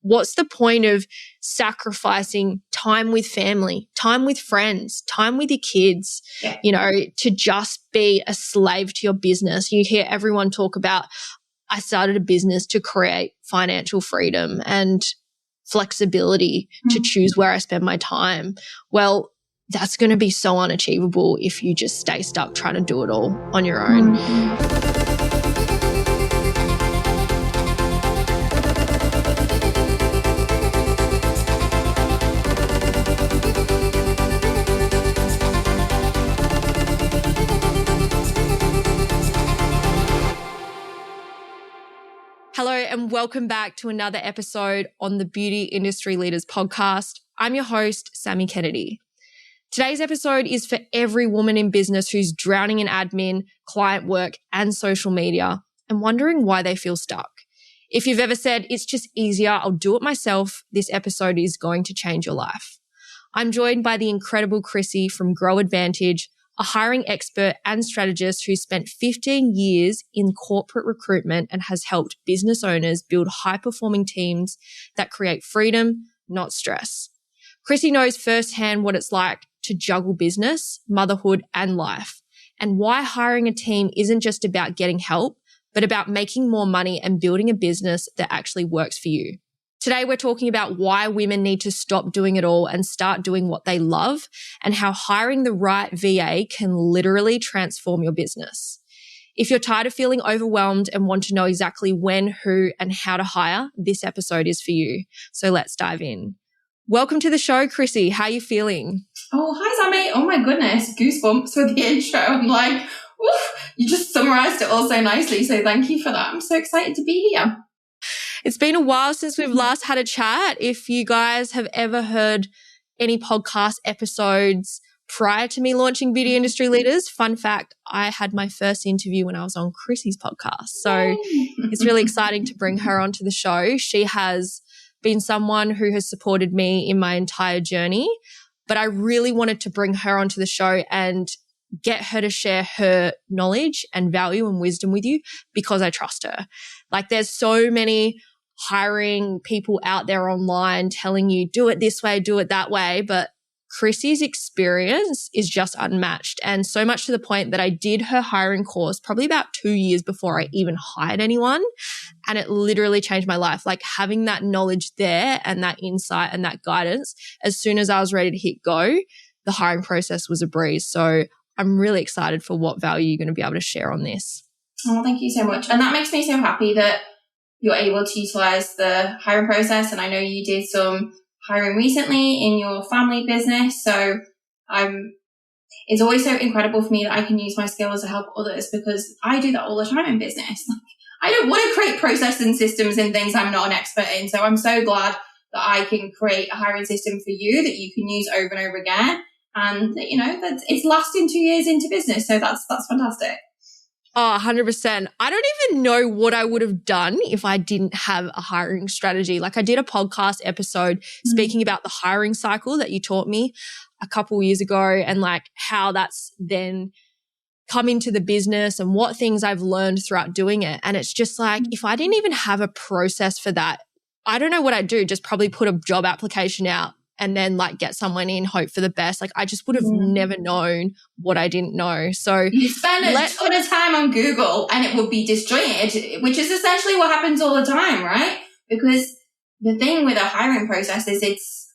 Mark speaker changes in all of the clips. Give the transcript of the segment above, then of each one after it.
Speaker 1: what's the point of sacrificing time with family, time with friends, time with your kids, to just be a slave to your business? You hear everyone talk about, I started a business to create financial freedom and flexibility to choose where I spend my time. Well, that's going to be so unachievable if you just stay stuck trying to do it all on your own. Hello and welcome back to another episode on the Beauty Industry Leaders podcast. I'm your host, Sammy Kennedy. Today's episode is for every woman in business who's drowning in admin, client work, and social media and wondering why they feel stuck. If you've ever said, it's just easier, I'll do it myself, this episode is going to change your life. I'm joined by the incredible Chrissy from Grow Advantage, a hiring expert and strategist who spent 15 years in corporate recruitment and has helped business owners build high-performing teams that create freedom, not stress. Chrissy knows firsthand what it's like to juggle business, motherhood, and life, and why hiring a team isn't just about getting help, but about making more money and building a business that actually works for you. Today, we're talking about why women need to stop doing it all and start doing what they love, and how hiring the right VA can literally transform your business. If you're tired of feeling overwhelmed and want to know exactly when, who, and how to hire, this episode is for you. So let's dive in. Welcome to the show, Chrissy. How are you feeling?
Speaker 2: Oh, hi, Sammy. Oh, my goodness. Goosebumps with the intro. I'm like, oof, you just summarized it all so nicely. So thank you for that. I'm so excited to be here.
Speaker 1: It's been a while since we've last had a chat. If you guys have ever heard any podcast episodes prior to me launching Beauty Industry Leaders, fun fact, I had my first interview when I was on Chrissy's podcast. So it's really exciting to bring her onto the show. She has been someone who has supported me in my entire journey, but I really wanted to bring her onto the show and get her to share her knowledge and value and wisdom with you because I trust her. Like, there's so many hiring people out there online telling you, do it this way, do it that way. But Chrissy's experience is just unmatched. And so much to the point that I did her hiring course probably about 2 years before I even hired anyone. And it literally changed my life. Like, having that knowledge there and that insight and that guidance, as soon as I was ready to hit go, the hiring process was a breeze. So I'm really excited for what value you're going to be able to share on this.
Speaker 2: Oh, thank you so much. And that makes me so happy that you're able to utilize the hiring process. And I know you did some hiring recently in your family business. So it's always so incredible for me that I can use my skills to help others, because I do that all the time in business. Like, I don't want to create process and systems and things I'm not an expert in. So I'm so glad that I can create a hiring system for you that you can use over and over again. And that it's lasting 2 years into business. So that's fantastic.
Speaker 1: Oh, 100%. I don't even know what I would have done if I didn't have a hiring strategy. Like, I did a podcast episode speaking about the hiring cycle that you taught me a couple of years ago, and like how that's then come into the business and what things I've learned throughout doing it. And it's just like, if I didn't even have a process for that, I don't know what I'd do. Just probably put a job application out and then like get someone in, hope for the best. Like, I just would have never known what I didn't know. So
Speaker 2: you spend a ton of time on Google and it would be disjointed, which is essentially what happens all the time, right? Because the thing with a hiring process is it's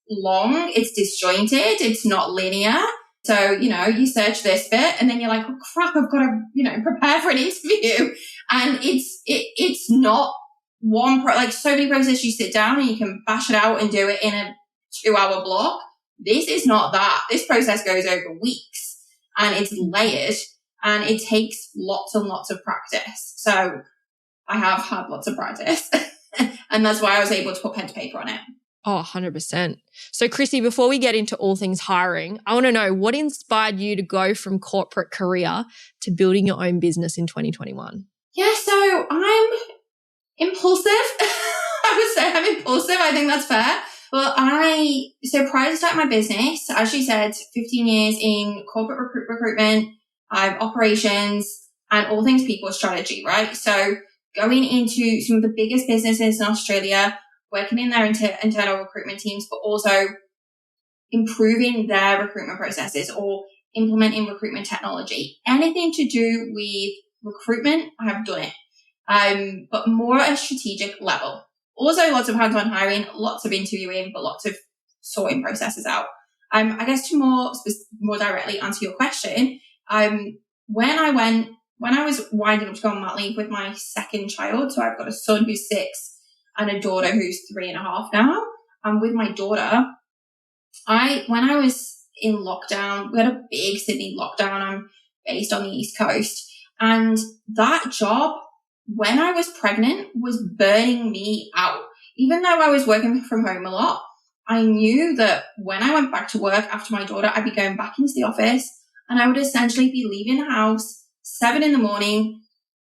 Speaker 2: long, it's disjointed, it's not linear. So, you search this bit and then you're like, oh crap, I've got to, prepare for an interview. And it's not one, like so many processes you sit down and you can bash it out and do it in a 2-hour block. This is not that. This process goes over weeks and it's layered and it takes lots and lots of practice. So I have had lots of practice and that's why I was able to put pen to paper on it.
Speaker 1: Oh, 100%. So Chrissy, before we get into all things hiring, I want to know what inspired you to go from corporate career to building your own business in 2021?
Speaker 2: Yeah, so I'm impulsive. I would say I'm impulsive. I think that's fair. Well, so prior to starting my business, as you said, 15 years in corporate recruitment, operations, and all things people strategy, right? So going into some of the biggest businesses in Australia, working in their internal recruitment teams, but also improving their recruitment processes or implementing recruitment technology. Anything to do with recruitment, I have done it, but more at a strategic level. Also, lots of hands-on hiring, lots of interviewing, but lots of sorting processes out. I guess to more directly answer your question, when I was winding up to go on mat leave with my second child, so I've got a son who's 6 and a daughter who's 3.5 now. And with my daughter, when I was in lockdown, we had a big Sydney lockdown. I'm based on the East Coast. And that job, when I was pregnant, was burning me out. Even though I was working from home a lot, I knew that when I went back to work after my daughter, I'd be going back into the office and I would essentially be leaving the house 7 a.m,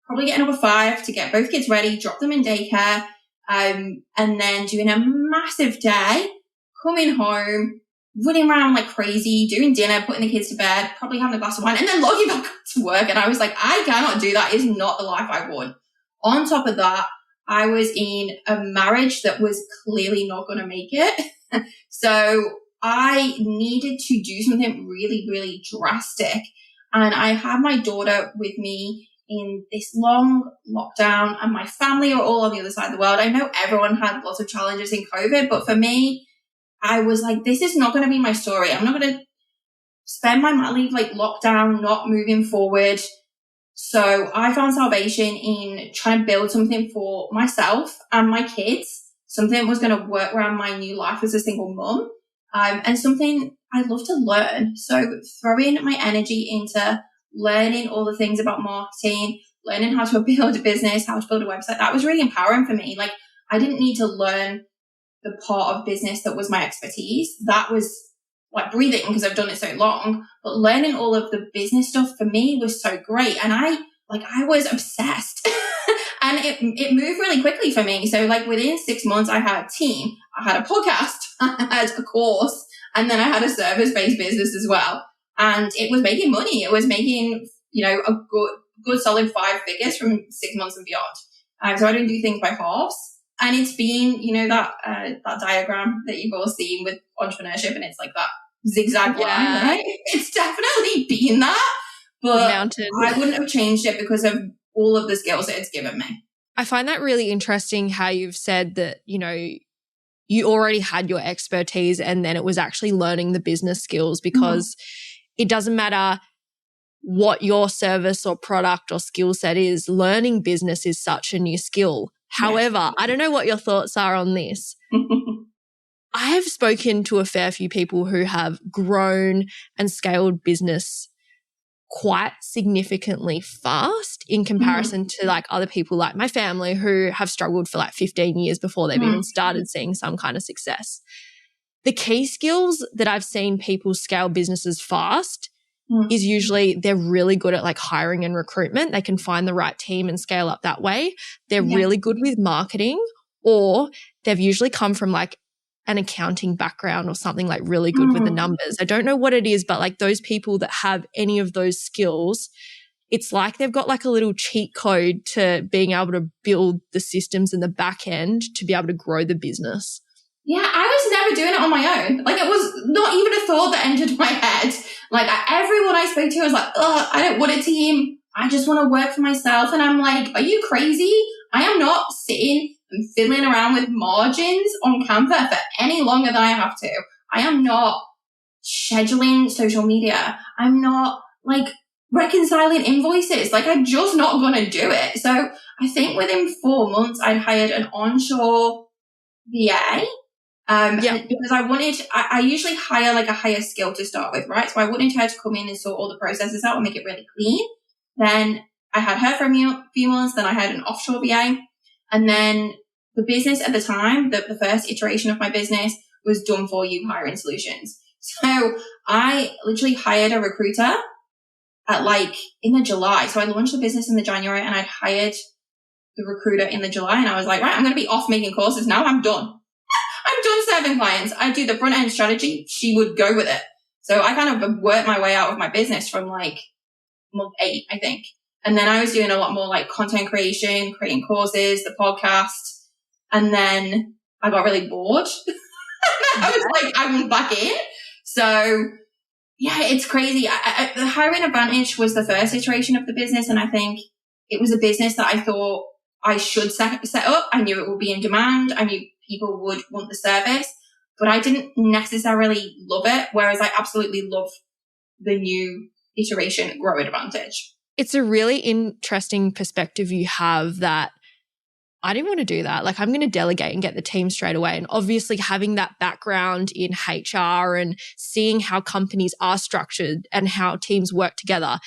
Speaker 2: probably getting up at 5 to get both kids ready, drop them in daycare, and then doing a massive day, coming home, running around like crazy, doing dinner, putting the kids to bed, probably having a glass of wine, and then logging back to work. And I was like, I cannot do that. It's not the life I want. On top of that, I was in a marriage that was clearly not going to make it. So I needed to do something really, really drastic. And I had my daughter with me in this long lockdown, and my family are all on the other side of the world. I know everyone had lots of challenges in COVID, but for me, I was like, this is not going to be my story. I'm not going to spend my mat leave like lockdown, not moving forward. So I found salvation in trying to build something for myself and my kids, something that was going to work around my new life as a single mum, and something I love to learn. So throwing my energy into learning all the things about marketing, learning how to build a business, how to build a website, that was really empowering for me. Like, I didn't need to learn the part of business that was my expertise. That was like breathing because I've done it so long, but learning all of the business stuff for me was so great. And I was obsessed and it moved really quickly for me. So like within 6 months, I had a team, I had a podcast, I had a course, and then I had a service-based business as well. And it was making money. It was making, a good solid 5 figures from 6 months and beyond. So I didn't do things by halves. And it's been, that diagram that you've all seen with entrepreneurship, and it's like that zigzag line, right? It's definitely been that, but mountain. I wouldn't have changed it because of all of the skills that it's given me.
Speaker 1: I find that really interesting how you've said that, you already had your expertise and then it was actually learning the business skills, because it doesn't matter what your service or product or skill set is, learning business is such a new skill. However, I don't know what your thoughts are on this. I have spoken to a fair few people who have grown and scaled business quite significantly fast in comparison to like other people like my family who have struggled for like 15 years before they've even started seeing some kind of success. The key skills that I've seen people scale businesses fast is usually they're really good at like hiring and recruitment. They can find the right team and scale up that way. They're really good with marketing, or they've usually come from like an accounting background or something like really good with the numbers. I don't know what it is, but like those people that have any of those skills, it's like they've got like a little cheat code to being able to build the systems in the back end to be able to grow the business.
Speaker 2: Yeah, I was never doing it on my own. Like, it was not even a thought that entered my head. Like, everyone I spoke to was like, I don't want a team. I just want to work for myself. And I'm like, are you crazy? I am not sitting and fiddling around with margins on Canva for any longer than I have to. I am not scheduling social media. I'm not like reconciling invoices. Like, I'm just not going to do it. So I think within 4 months, I'd hired an onshore VA. Because I usually hire like a higher skill to start with, right? So I wanted her to come in and sort all the processes out and make it really clean. Then I had her for a few months. Then I had an offshore VA. And then the business at the time, the first iteration of my business was done for you hiring solutions. So I literally hired a recruiter in the July. So I launched the business in the January and I'd hired the recruiter in the July. And I was like, right, I'm going to be off making courses now. I'm done. I'm done serving clients. I do the front end strategy. She would go with it. So I kind of worked my way out of my business from like month 8, I think. And then I was doing a lot more like content creation, creating courses, the podcast. And then I got really bored. I was like, I want back in. So yeah, it's crazy. The hiring advantage was the first iteration of the business. And I think it was a business that I thought I should set up. I knew it would be in demand. I knew people would want the service, but I didn't necessarily love it. Whereas I absolutely love the new iteration Grow Advantage.
Speaker 1: It's a really interesting perspective you have that I didn't want to do that. Like, I'm going to delegate and get the team straight away. And obviously having that background in HR and seeing how companies are structured and how teams work together,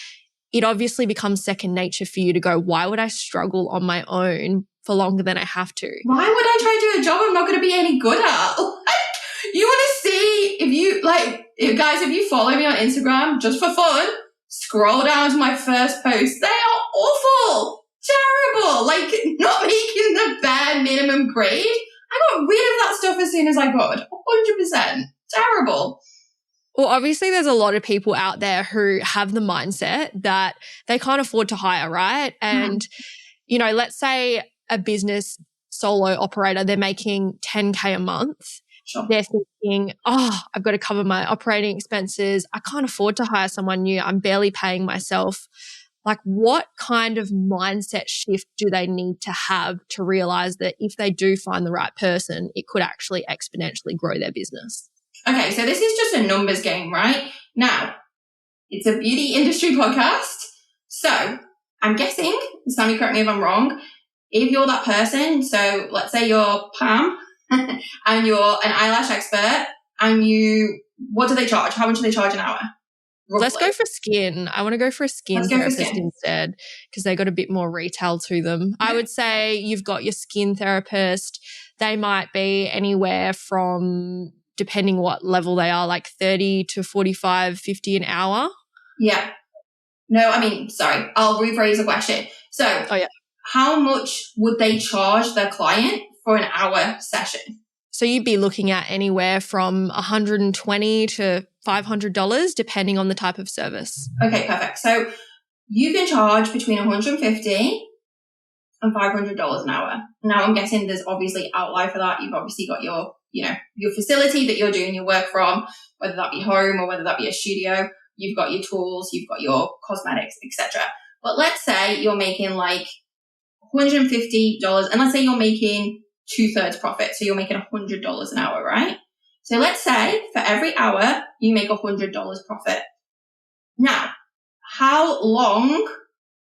Speaker 1: it obviously becomes second nature for you to go, why would I struggle on my own for longer than I have to?
Speaker 2: Why would I try to do a job I'm not going to be any good at? You want to see if you follow me on Instagram just for fun, scroll down to my first post. They are awful. Terrible, like not making the bare minimum grade. I got rid of that stuff as soon as I could. 100%. Terrible.
Speaker 1: Well, obviously there's a lot of people out there who have the mindset that they can't afford to hire, right? And, you know, let's say a business solo operator, they're making 10K a month.
Speaker 2: Sure.
Speaker 1: They're thinking, I've got to cover my operating expenses. I can't afford to hire someone new. I'm barely paying myself. Like, what kind of mindset shift do they need to have to realize that if they do find the right person, it could actually exponentially grow their business?
Speaker 2: Okay, so this is just a numbers game, right? Now, it's a beauty industry podcast. So I'm guessing, Sammy, correct me if I'm wrong, if you're that person, so let's say you're Pam and you're an eyelash expert and what do they charge? How much do they charge an hour? Roughly.
Speaker 1: Let's go for skin. I want to go for a skin therapist instead because they got a bit more retail to them. Yeah. I would say you've got your skin therapist. They might be anywhere from, depending what level they are, like 30 to 45, 50 an hour.
Speaker 2: Yeah. No, I mean, sorry, I'll rephrase the question. So how much would they charge their client for an hour session?
Speaker 1: So you'd be looking at anywhere from $120 to $500, depending on the type of service.
Speaker 2: Okay, perfect. So you can charge between $150 and $500 an hour. Now, I'm guessing there's obviously outlier for that. You've obviously got your facility that you're doing your work from, whether that be home or whether that be a studio. You've got your tools, you've got your cosmetics, etc. But let's say you're making like $150, and let's say you're making 2/3 profit. So you're making $100 an hour, right? So let's say for every hour you make $100 profit. Now, how long,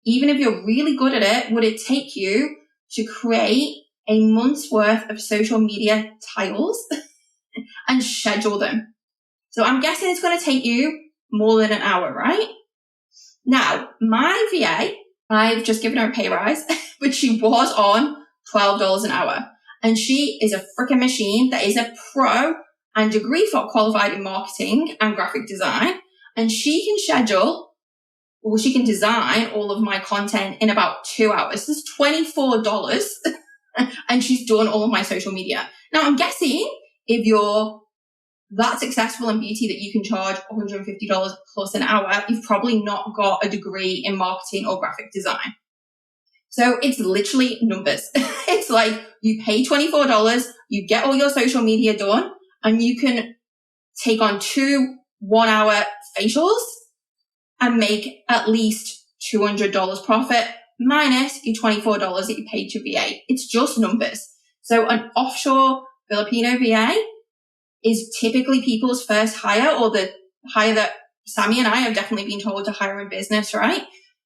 Speaker 2: even if you're really good at it, would it take you to create a month's worth of social media tiles and schedule them? So I'm guessing it's going to take you more than an hour, right? Now, my VA, I've just given her a pay rise, but she was on $12 an hour. And she is a freaking machine that is a pro and degree qualified in marketing and graphic design. And she can design all of my content in about 2 hours. This is $24. And she's done all of my social media. Now, I'm guessing if you're that successful in beauty that you can charge $150 plus an hour, you've probably not got a degree in marketing or graphic design. So it's literally numbers. It's like you pay $24, you get all your social media done, and you can take on 2 1-hour facials and make at least $200 profit minus your $24 that you paid to VA. It's just numbers. So an offshore Filipino VA is typically people's first hire, or the hire that Sammy and I have definitely been told to hire in business, right?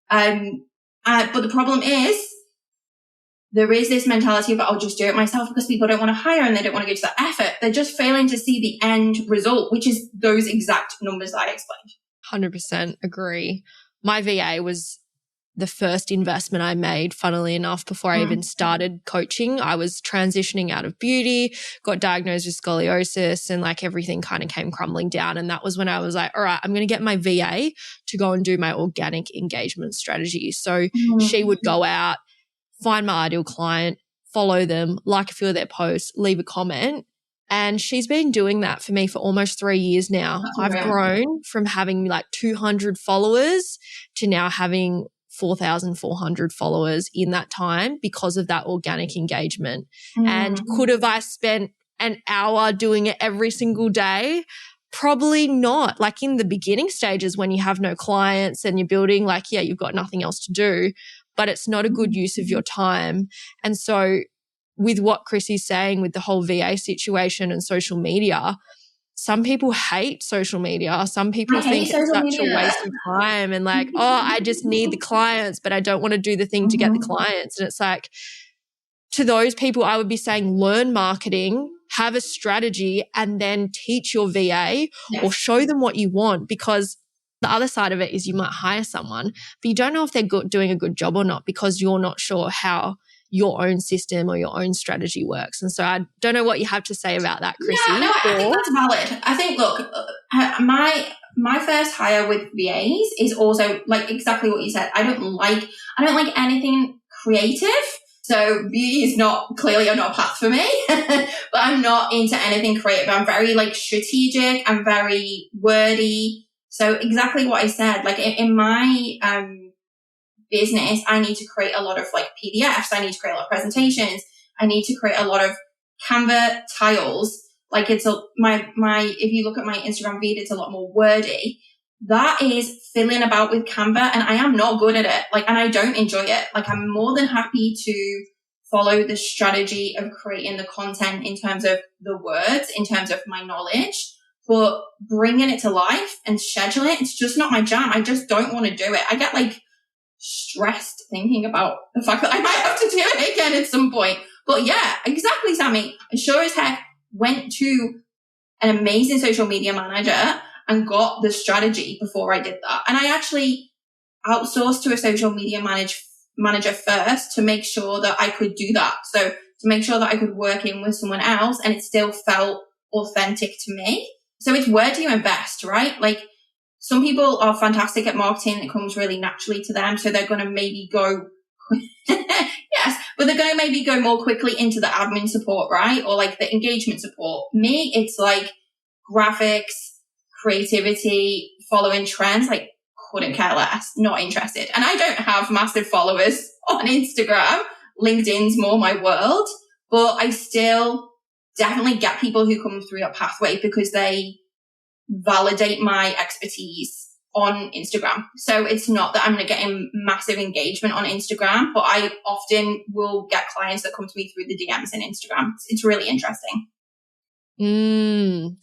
Speaker 2: But the problem is there is this mentality of, I'll just do it myself, because people don't want to hire and they don't want to go to that effort. They're just failing to see the end result, which is those exact numbers that I explained.
Speaker 1: 100% agree. My VA was the first investment I made, funnily enough, before I even started coaching. I was transitioning out of beauty, got diagnosed with scoliosis, and like everything kind of came crumbling down. And that was when I was like, all right, I'm going to get my VA to go and do my organic engagement strategy. So she would go out, find my ideal client, follow them, like a few of their posts, leave a comment. And she's been doing that for me for almost 3 years now. I've grown from having like 200 followers to now having 4,400 followers in that time because of that organic engagement.
Speaker 2: Mm.
Speaker 1: And could have I spent an hour doing it every single day? Probably not. Like in the beginning stages when you have no clients and you're building, like, yeah, you've got nothing else to do, but it's not a good use of your time. And so with what Chrissy's saying with the whole VA situation and social media, some people hate social media. Some people think it's such a waste of time and like, oh, I just need the clients, but I don't want to do the thing to get the clients. And it's like, to those people, I would be saying learn marketing, have a strategy, and then teach your VA or show them what you want, because the other side of it is you might hire someone, but you don't know if they're doing a good job or not because you're not sure how your own system or your own strategy works. And so I don't know what you have to say about that, Chrissy.
Speaker 2: Yeah, no, I think that's valid. I think, look, my first hire with VAs is also like exactly what you said. I don't like anything creative. So beauty is not a path for me, but I'm not into anything creative. I'm very like strategic. I'm very wordy. So exactly what I said, like in my, business, I need to create a lot of like PDFs. I need to create a lot of presentations. I need to create a lot of Canva tiles. Like if you look at my Instagram feed, it's a lot more wordy. That is fiddling about with Canva, and I am not good at it. Like, and I don't enjoy it. Like, I'm more than happy to follow the strategy of creating the content in terms of the words, in terms of my knowledge, but bringing it to life and scheduling it, it's just not my jam. I just don't want to do it. I get like stressed thinking about the fact that I might have to do it again at some point. But yeah, exactly, Sammy. I sure as heck went to an amazing social media manager and got the strategy before I did that. And I actually outsourced to a social media manager first to make sure that I could do that. So to make sure that I could work in with someone else and it still felt authentic to me. So it's where do you invest, right? Like, some people are fantastic at marketing. It comes really naturally to them. So they're going to maybe go, yes, but they're going to maybe go more quickly into the admin support, right? Or like the engagement support. Me, it's like graphics, creativity, following trends, like couldn't care less, not interested. And I don't have massive followers on Instagram. LinkedIn's more my world, but I still definitely get people who come through that pathway because they validate my expertise on Instagram. So it's not that I'm getting massive engagement on Instagram, but I often will get clients that come to me through the DMs in Instagram. It's really interesting.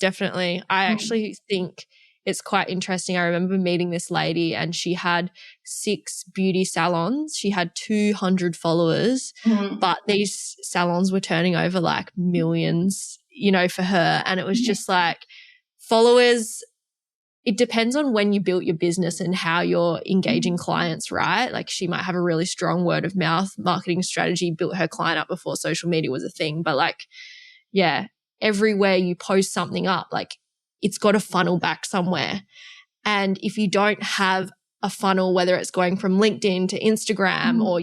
Speaker 1: Definitely. I actually think it's quite interesting. I remember meeting this lady and she had 6 beauty salons. She had 200 followers, but these salons were turning over like millions, for her. And it was just like, followers, it depends on when you built your business and how you're engaging clients, right? Like she might have a really strong word of mouth marketing strategy, built her client up before social media was a thing. But like, yeah, everywhere you post something up, like it's got to funnel back somewhere. And if you don't have a funnel, whether it's going from LinkedIn to Instagram or,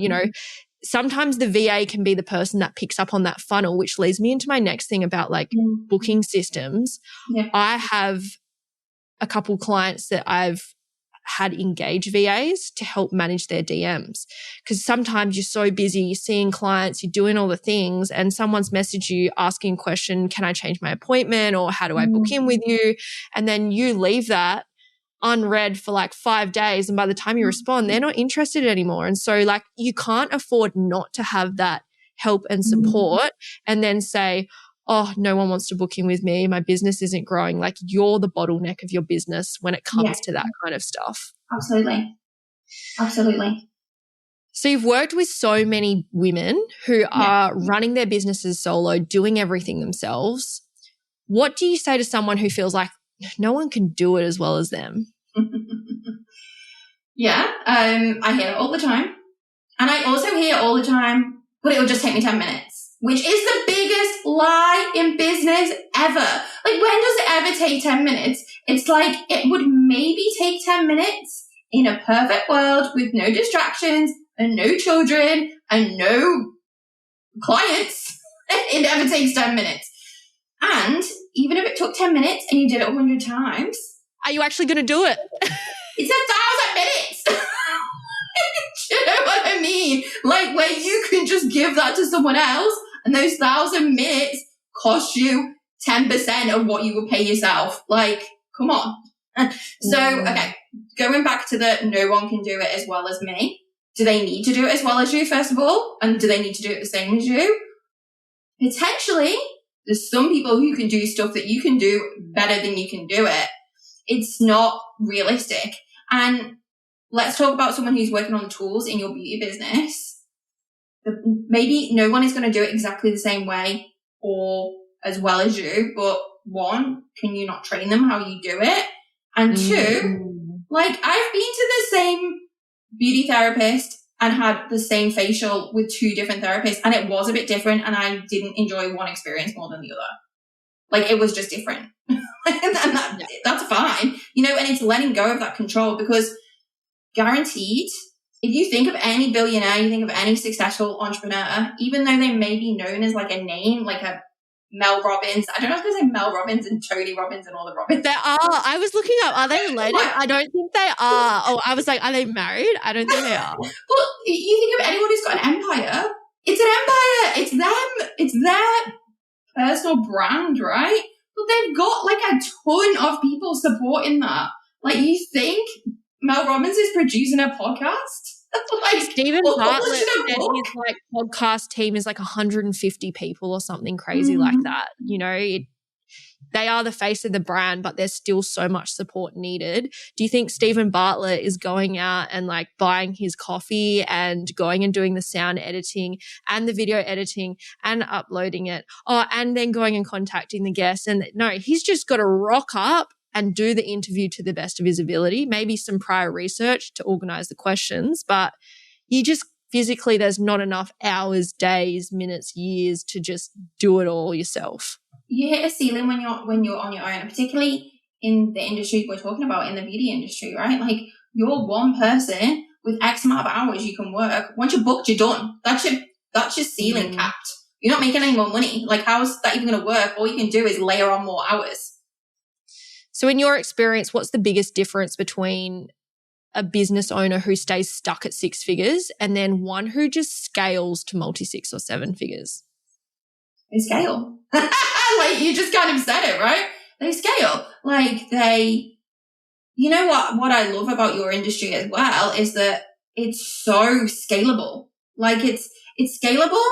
Speaker 1: sometimes the VA can be the person that picks up on that funnel, which leads me into my next thing about like booking systems. Yeah. I have a couple clients that I've had engage VAs to help manage their DMs, because sometimes you're so busy, you're seeing clients, you're doing all the things, and someone's messaged you asking a question, can I change my appointment, or how do I book in with you? And then you leave that unread for like 5 days, and by the time you respond, they're not interested anymore. And so like you can't afford not to have that help and support and then say, oh, no one wants to book in with me, my business isn't growing. Like you're the bottleneck of your business when it comes to that kind of stuff.
Speaker 2: Absolutely.
Speaker 1: So you've worked with so many women who are running their businesses solo, doing everything themselves. What do you say to someone who feels like no one can do it as well as them?
Speaker 2: I hear it all the time. And I also hear all the time, but it will just take me 10 minutes, which is the biggest lie in business ever. Like, when does it ever take 10 minutes? It's like it would maybe take 10 minutes in a perfect world with no distractions and no children and no clients. It never takes 10 minutes. And even if it took 10 minutes and you did it 100 times.
Speaker 1: Are you actually going to do it?
Speaker 2: It's 1,000 minutes. what I mean? Like, where you can just give that to someone else and those 1,000 minutes cost you 10% of what you would pay yourself. Like, come on. So, okay, going back to the no one can do it as well as me. Do they need to do it as well as you, first of all? And do they need to do it the same as you? Potentially, there's some people who can do stuff that you can do better than you can do it. It's not realistic. And let's talk about someone who's working on the tools in your beauty business. Maybe no one is going to do it exactly the same way or as well as you, but one, can you not train them how you do it? And two, like, I've been to the same beauty therapist and had the same facial with two different therapists, and it was a bit different, and I didn't enjoy one experience more than the other. Like, it was just different. And that's fine. You know, and it's letting go of that control, because guaranteed, if you think of any billionaire, you think of any successful entrepreneur, even though they may be known as like a name, like a Mel Robbins. I don't know if there's like Mel Robbins and Tony Robbins and all the Robbins.
Speaker 1: There are. I was looking up. Are they related? I don't think they are. Oh, I was like, are they married? I don't think they are.
Speaker 2: Well, you think of anyone who's got an empire. It's an empire. It's them. It's their personal brand, right? But they've got like a ton of people supporting that. Like, you think Mel Robbins is producing a podcast?
Speaker 1: Like, Stephen Bartlett said his like podcast team is like 150 people or something crazy like that. You know, they are the face of the brand, but there's still so much support needed. Do you think Stephen Bartlett is going out and like buying his coffee and going and doing the sound editing and the video editing and uploading it? Oh, and then going and contacting the guests? And no, he's just got to rock up and do the interview to the best of his ability, maybe some prior research to organize the questions, but you just physically, there's not enough hours, days, minutes, years to just do it all yourself.
Speaker 2: You hit a ceiling when you're on your own, particularly in the industry we're talking about, in the beauty industry, right? Like, you're one person with X amount of hours you can work. Once you're booked, you're done. That's your ceiling capped. You're not making any more money. Like, how's that even going to work? All you can do is layer on more hours.
Speaker 1: So in your experience, what's the biggest difference between a business owner who stays stuck at 6 figures and then one who just scales to multi 6 or 7 figures?
Speaker 2: They scale. Like, you just kind of said it, right? They scale. Like, you know what I love about your industry as well is that it's so scalable. Like, it's scalable,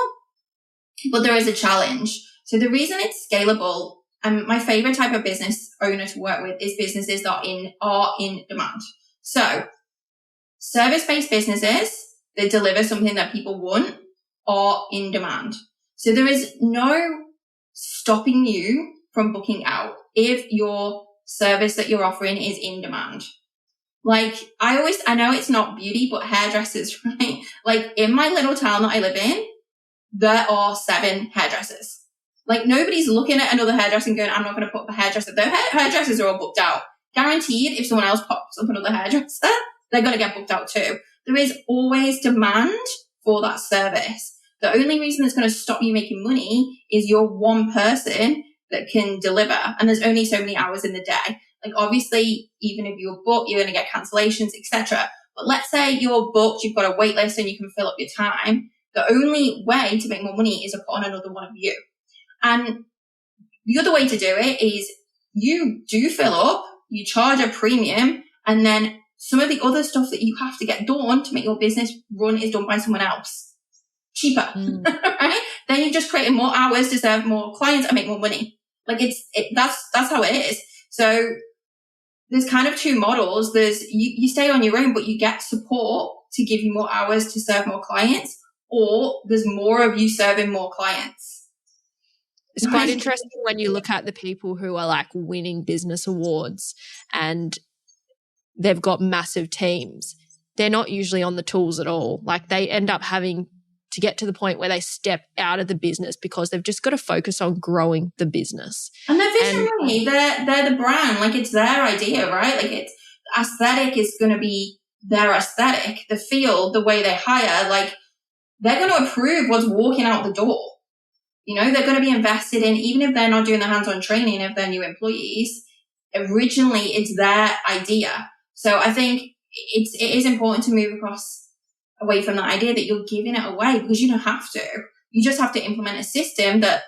Speaker 2: but there is a challenge. So the reason it's scalable, my favorite type of business owner to work with is businesses that are in demand. So service-based businesses that deliver something that people want are in demand. So there is no stopping you from booking out if your service that you're offering is in demand. Like, I know it's not beauty, but hairdressers, right? Like, in my little town that I live in, there are 7 hairdressers. Like, nobody's looking at another hairdresser and going, I'm not going to put up a hairdresser. The hairdressers are all booked out. Guaranteed, if someone else pops up another hairdresser, they're going to get booked out too. There is always demand for that service. The only reason that's going to stop you making money is you're one person that can deliver, and there's only so many hours in the day. Like, obviously, even if you're booked, you're going to get cancellations, etc. But let's say you're booked, you've got a wait list and you can fill up your time. The only way to make more money is to put on another one of you. And the other way to do it is you do fill up, you charge a premium, and then some of the other stuff that you have to get done to make your business run is done by someone else. Cheaper, right? Then you're just creating more hours to serve more clients and make more money. Like, that's how it is. So there's kind of 2 models. There's you stay on your own, but you get support to give you more hours to serve more clients, or there's more of you serving more clients.
Speaker 1: It's quite interesting when you look at the people who are like winning business awards and they've got massive teams. They're not usually on the tools at all. Like, they end up having to get to the point where they step out of the business because they've just got to focus on growing the business.
Speaker 2: And they're visionary. They're the brand. Like, it's their idea, right? Like, it's aesthetic is going to be their aesthetic. The feel, the way they hire, like, they're going to approve what's walking out the door. You know, they're going to be invested in, even if they're not doing the hands-on training of their new employees, originally it's their idea. So I think it is important to move across away from the idea that you're giving it away, because you don't have to. You just have to implement a system that,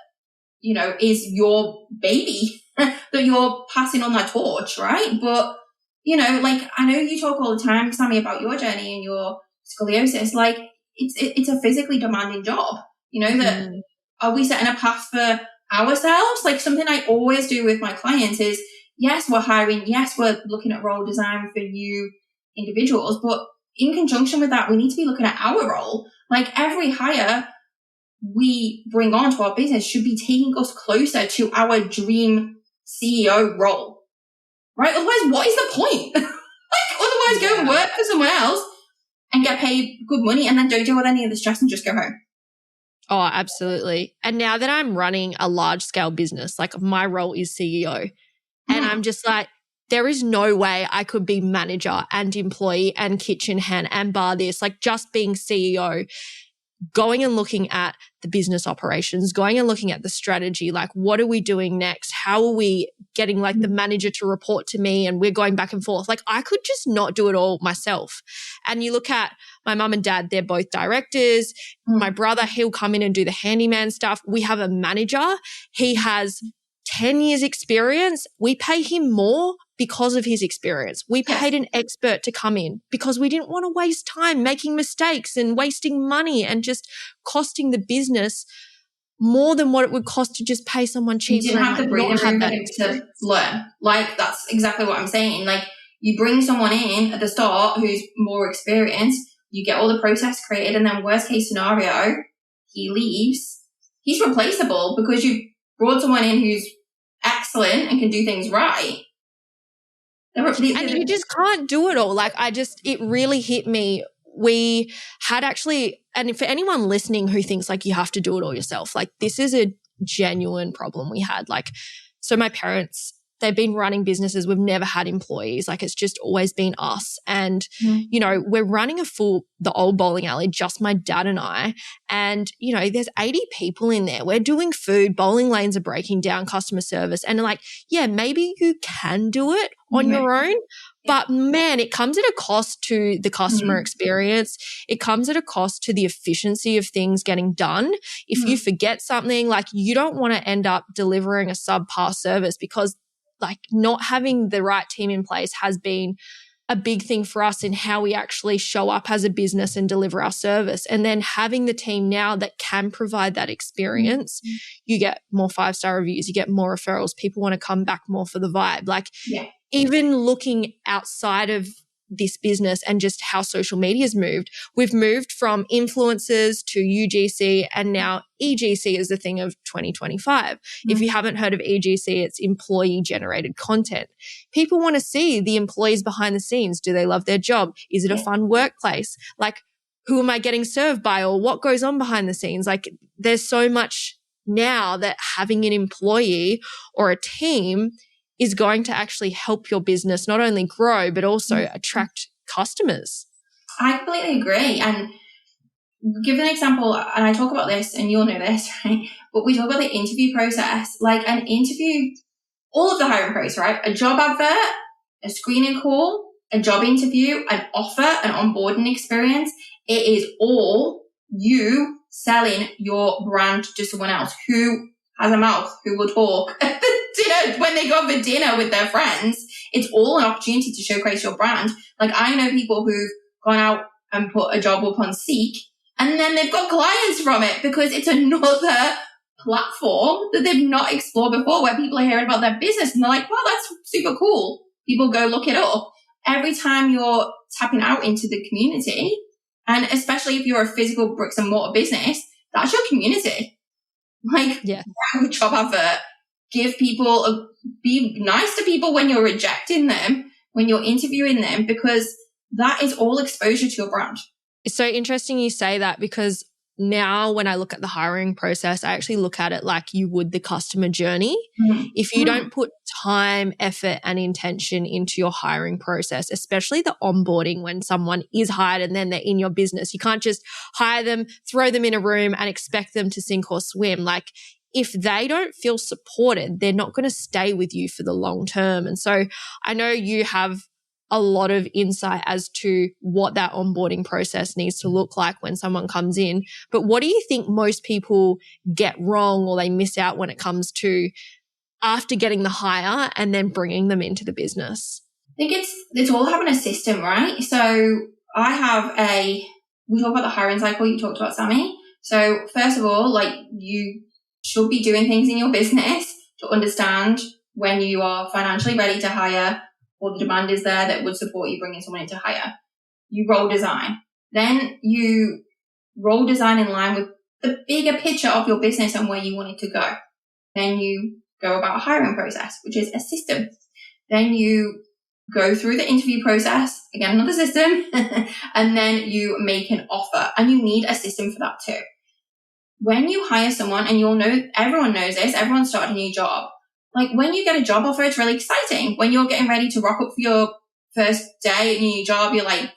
Speaker 2: you know, is your baby, that you're passing on that torch, right? But, you know, like, I know you talk all the time, Sammy, about your journey and your scoliosis. Like, it's a physically demanding job, you know, that are we setting a path for ourselves? Like, something I always do with my clients is, yes, we're hiring. Yes, we're looking at role design for new individuals, but in conjunction with that, we need to be looking at our role. Like, every hire we bring on to our business should be taking us closer to our dream CEO role, right? Otherwise, what is the point? Like, otherwise, go and work for someone else and get paid good money and then don't deal with any of the stress and just go home.
Speaker 1: Oh, absolutely. And now that I'm running a large scale business, like my role is CEO, and I'm just like, there is no way I could be manager and employee and kitchen hand and bar this, like just being CEO, going and looking at the business operations, going and looking at the strategy, like what are we doing next? How are we getting like the manager to report to me and we're going back and forth? Like I could just not do it all myself. And you look at my mum and dad, they're both directors. My brother, he'll come in and do the handyman stuff. We have a manager. He has 10 years experience. We pay him more because of his experience. We paid an expert to come in because we didn't want to waste time making mistakes and wasting money and just costing the business more than what it would cost to just pay someone cheaper.
Speaker 2: You didn't have the breathing room to learn. Like, that's exactly what I'm saying. Like, you bring someone in at the start who's more experienced, you get all the process created, and then worst case scenario, he leaves. He's replaceable because you brought someone in who's excellent and can do things right.
Speaker 1: And you just can't do it all. Like it really hit me. We had actually, and for anyone listening who thinks like you have to do it all yourself, like this is a genuine problem we had. Like, so my parents, they've been running businesses. We've never had employees. Like it's just always been us. And, you know, we're running the old bowling alley, just my dad and I. And, you know, there's 80 people in there. We're doing food, bowling lanes are breaking down, customer service. And like, yeah, maybe you can do it on your own. But man, it comes at a cost to the customer experience. It comes at a cost to the efficiency of things getting done. If you forget something, like you don't want to end up delivering a subpar service, because like not having the right team in place has been a big thing for us in how we actually show up as a business and deliver our service. And then having the team now that can provide that experience, you get more 5-star reviews, you get more referrals, people want to come back more for the vibe. Like even looking outside of this business and just how social media has moved, we've moved from influencers to UGC, and now EGC is the thing of 2025. If you haven't heard of EGC, it's employee generated content. People want to see the employees behind the scenes. Do they love their job? Is it a fun workplace? Like, who am I getting served by, or what goes on behind the scenes? Like, there's so much now that having an employee or a team is going to actually help your business not only grow, but also attract customers.
Speaker 2: I completely agree. And give an example, and I talk about this, and you'll know this, right? But we talk about the interview process. Like an interview, all of the hiring process, right? A job advert, a screening call, a job interview, an offer, an onboarding experience. It is all you selling your brand to someone else who has a mouth, who will talk. Dinner, when they go for dinner with their friends, it's all an opportunity to showcase your brand. Like, I know people who've gone out and put a job up on Seek, and then they've got clients from it because it's another platform that they've not explored before, where people are hearing about their business and they're like, wow, that's super cool. People go look it up. Every time you're tapping out into the community, and especially if you're a physical bricks and mortar business, that's your community. Like, job advert. Give people, be nice to people when you're rejecting them, when you're interviewing them, because that is all exposure to your brand.
Speaker 1: It's so interesting you say that, because now when I look at the hiring process, I actually look at it like you would the customer journey. If you don't put time, effort, and intention into your hiring process, especially the onboarding when someone is hired and then they're in your business, you can't just hire them, throw them in a room and expect them to sink or swim. Like, if they don't feel supported, they're not going to stay with you for the long term. And so I know you have a lot of insight as to what that onboarding process needs to look like when someone comes in. But what do you think most people get wrong or they miss out when it comes to after getting the hire and then bringing them into the business?
Speaker 2: I think it's all having a system, right? So we talk about the hiring cycle you talked about, Sammy. So first of all, like, you should be doing things in your business to understand when you are financially ready to hire or the demand is there that would support you bringing someone in to hire. You role design. Then you role design in line with the bigger picture of your business and where you want it to go. Then you go about a hiring process, which is a system. Then you go through the interview process, again, another system, and then you make an offer, and you need a system for that too. When you hire someone, and you'll know, everyone knows this, everyone's started a new job. Like, when you get a job offer, it's really exciting. When you're getting ready to rock up for your first day at your new job, you're like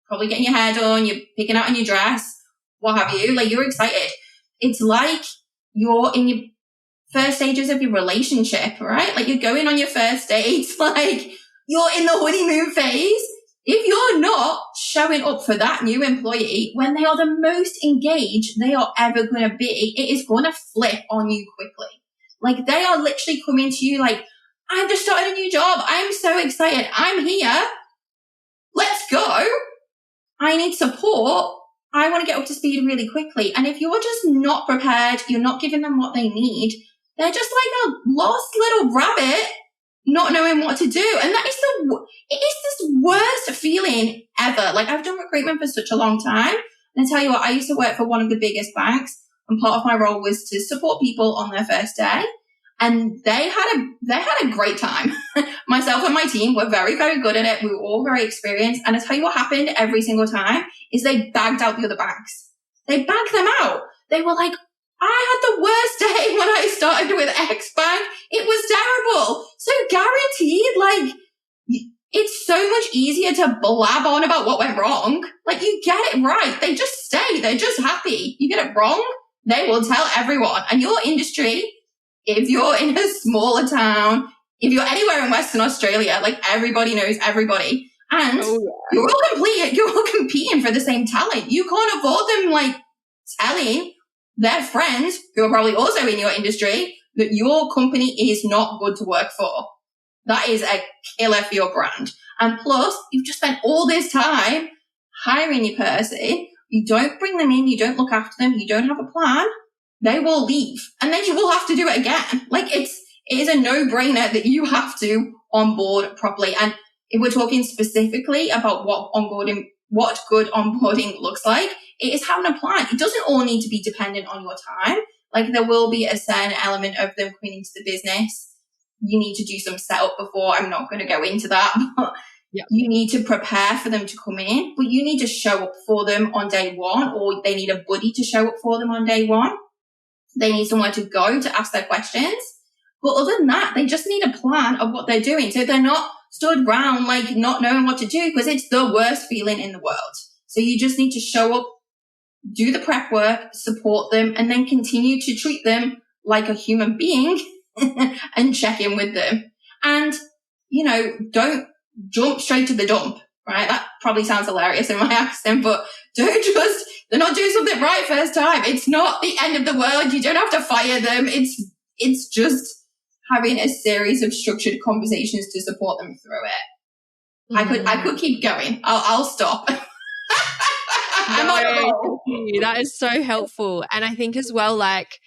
Speaker 2: probably getting your hair done, you're picking out a new dress, what have you, like, you're excited. It's like you're in your first stages of your relationship, right? Like, you're going on your first date, like, you're in the honeymoon phase. If you're not showing up for that new employee when they are the most engaged they are ever going to be, it is going to flip on you quickly. Like, they are literally coming to you like, I've just started a new job. I'm so excited. I'm here. Let's go. I need support. I want to get up to speed really quickly. And if you're just not prepared, you're not giving them what they need, they're just like a lost little rabbit not knowing what to do. And it is this worst feeling ever. Like, I've done recruitment for such a long time. And I tell you what, I used to work for one of the biggest banks, and part of my role was to support people on their first day. And they had a great time. Myself and my team were very, very good at it. We were all very experienced. And I tell you what happened every single time is they bagged out the other banks. They bagged them out. They were like, I had the worst day when I started with X Bank. It was terrible. So guaranteed, like, it's so much easier to blab on about what went wrong. Like, you get it right. They just stay. They're just happy. You get it wrong, they will tell everyone. And your industry, if you're in a smaller town, if you're anywhere in Western Australia, like, everybody knows everybody. And you're all competing for the same talent. You can't afford them, like, telling their friends who are probably also in your industry that your company is not good to work for. That is a killer for your brand. And plus, you've just spent all this time hiring your person. You don't bring them in. You don't look after them. You don't have a plan. They will leave. And then you will have to do it again. Like, it is a no-brainer that you have to onboard properly. And if we're talking specifically about what good onboarding looks like, it is having a plan. It doesn't all need to be dependent on your time. Like, there will be a certain element of them coming into the business. You need to do some setup before. I'm not going to go into that, but you need to prepare for them to come in, but you need to show up for them on day one, or they need a buddy to show up for them on day one. They need somewhere to go to ask their questions. But other than that, they just need a plan of what they're doing. So they're not stood around, like, not knowing what to do, because it's the worst feeling in the world. So you just need to show up, do the prep work, support them, and then continue to treat them like a human being and check in with them. And, don't jump straight to the dump, right? That probably sounds hilarious in my accent, but they're not doing something right first time. It's not the end of the world. You don't have to fire them. It's just having a series of structured conversations to support them through it. I could keep going. I'll stop.
Speaker 1: That is so helpful. And I think as well, like,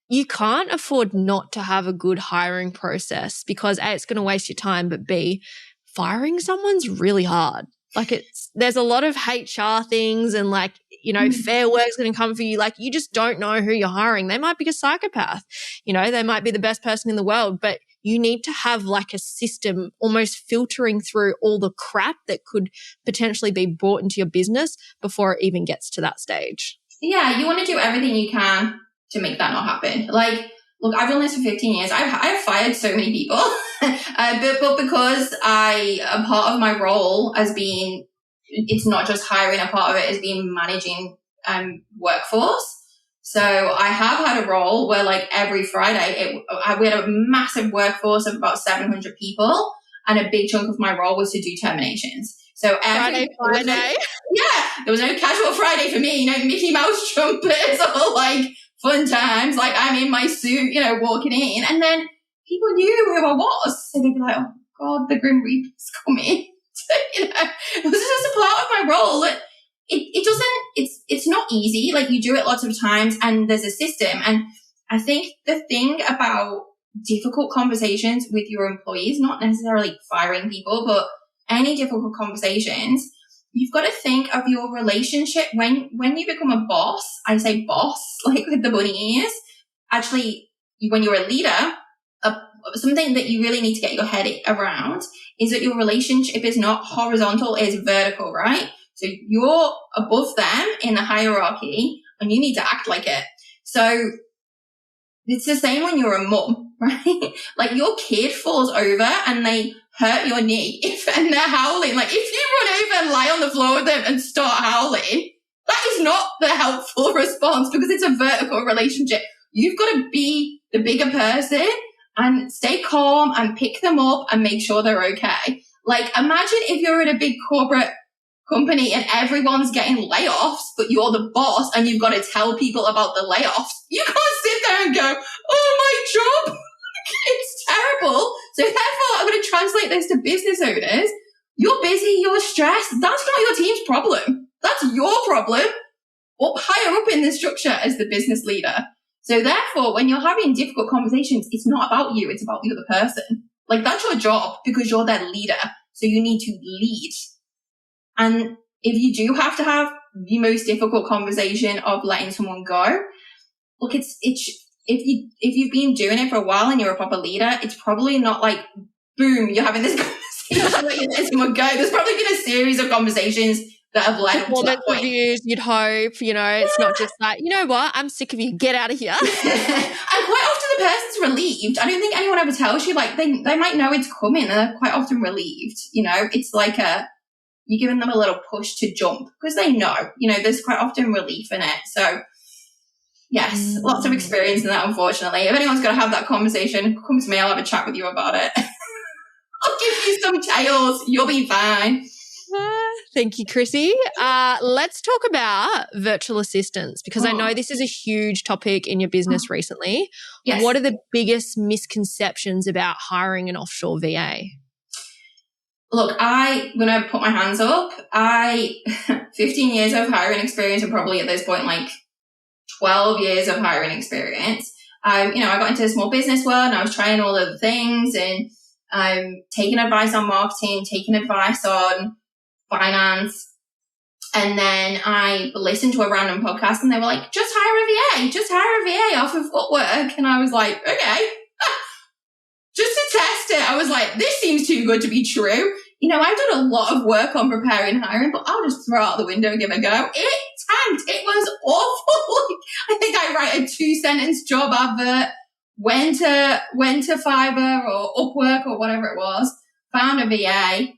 Speaker 1: you can't afford not to have a good hiring process, because A, it's going to waste your time, but B, firing someone's really hard. Like, there's a lot of HR things, and, like, fair work's going to come for you. Like, you just don't know who you're hiring. They might be a psychopath. They might be the best person in the world, but you need to have, like, a system almost filtering through all the crap that could potentially be brought into your business before it even gets to that stage.
Speaker 2: Yeah, you want to do everything you can to make that not happen. Like, look, I've done this for 15 years. I've fired so many people, but because a part of my role as being, it's not just hiring, a part of it is being managing workforce. So I have had a role where, like, every Friday we had a massive workforce of about 700 people, And a big chunk of my role was to do terminations. So
Speaker 1: Friday.
Speaker 2: There was no casual Friday for me, Mickey Mouse trumpets or like fun times. Like I'm in my suit, walking in, and then people knew who I was. So they'd be like, oh God, the Grim Reaper's coming. So, it was just a part of my role. It's not easy. Like you do it lots of times and there's a system. And I think the thing about difficult conversations with your employees, not necessarily firing people, but any difficult conversations, you've got to think of your relationship when you become a boss. I say boss, like with the bunny ears. Actually, when you're a leader, something that you really need to get your head around is that your relationship is not horizontal, it's vertical, right? So you're above them in the hierarchy and you need to act like it. So it's the same when you're a mum, right? Like your kid falls over and they hurt your knee and they're howling. Like if you run over and lie on the floor with them and start howling, that is not the helpful response because it's a vertical relationship. You've got to be the bigger person and stay calm and pick them up and make sure they're okay. Like imagine if you're in a big corporate company and everyone's getting layoffs, but you're the boss and you've got to tell people about the layoffs. You can't sit there and go, oh, my job, it's terrible. So therefore, I'm going to translate this to business owners. You're busy, you're stressed. That's not your team's problem. That's your problem. Up higher up in the structure as the business leader. So therefore, when you're having difficult conversations, it's not about you, it's about the other person. Like that's your job because you're their leader. So you need to lead. And if you do have to have the most difficult conversation of letting someone go, look, it's if you've been doing it for a while and you're a proper leader, it's probably not like, boom, you're having this conversation where you let someone go. There's probably been a series of conversations that have led up to that point.
Speaker 1: Reviews, you'd hope, it's not just like, you know what, I'm sick of you, get out of here.
Speaker 2: And quite often the person's relieved. I don't think anyone ever tells you, like, they might know it's coming and they're quite often relieved. It's like you're giving them a little push to jump because they know, there's quite often relief in it. So yes, lots of experience in that, unfortunately. If anyone's going to have that conversation, come to me, I'll have a chat with you about it. I'll give you some tales. You'll be fine.
Speaker 1: Thank you, Chrissy. Let's talk about virtual assistants because I know this is a huge topic in your business recently. Yes. What are the biggest misconceptions about hiring an offshore VA?
Speaker 2: Look, I'm going to put my hands up. 15 years of hiring experience and probably at this point, like 12 years of hiring experience. I got into the small business world and I was trying all of the things and taking advice on marketing, taking advice on finance. And then I listened to a random podcast and they were like, just hire a VA off of Footwork. And I was like, okay. Just to test it, I was like, this seems too good to be true. I've done a lot of work on preparing hiring, but I'll just throw it out the window and give it a go. It tanked. It was awful. I think I write a 2-sentence job advert, went to Fiverr or Upwork or whatever it was, found a VA.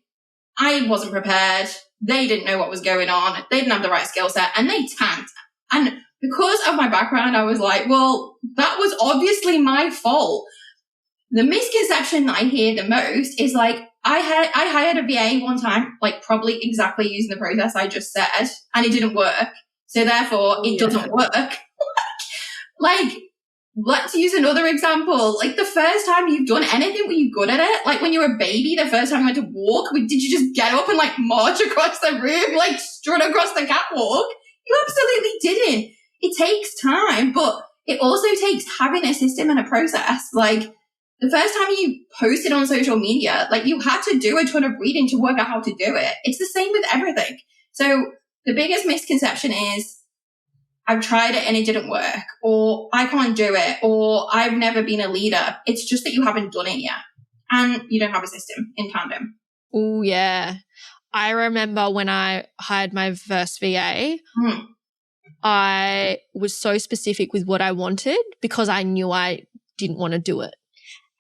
Speaker 2: I wasn't prepared. They didn't know what was going on. They didn't have the right skill set and they tanked. And because of my background, I was like, well, that was obviously my fault. The misconception that I hear the most is like, I hired a VA one time, like probably exactly using the process I just said, and it didn't work. So therefore, it doesn't work. Like, let's use another example. Like the first time you've done anything, were you good at it? Like when you were a baby, the first time you went to walk, did you just get up and like march across the room, like strut across the catwalk? You absolutely didn't. It takes time, but it also takes having a system and a process. Like, the first time you posted on social media, like you had to do a ton of reading to work out how to do it. It's the same with everything. So the biggest misconception is I've tried it and it didn't work, or I can't do it, or I've never been a leader. It's just that you haven't done it yet and you don't have a system in tandem.
Speaker 1: Oh, yeah. I remember when I hired my first VA, I was so specific with what I wanted because I knew I didn't want to do it.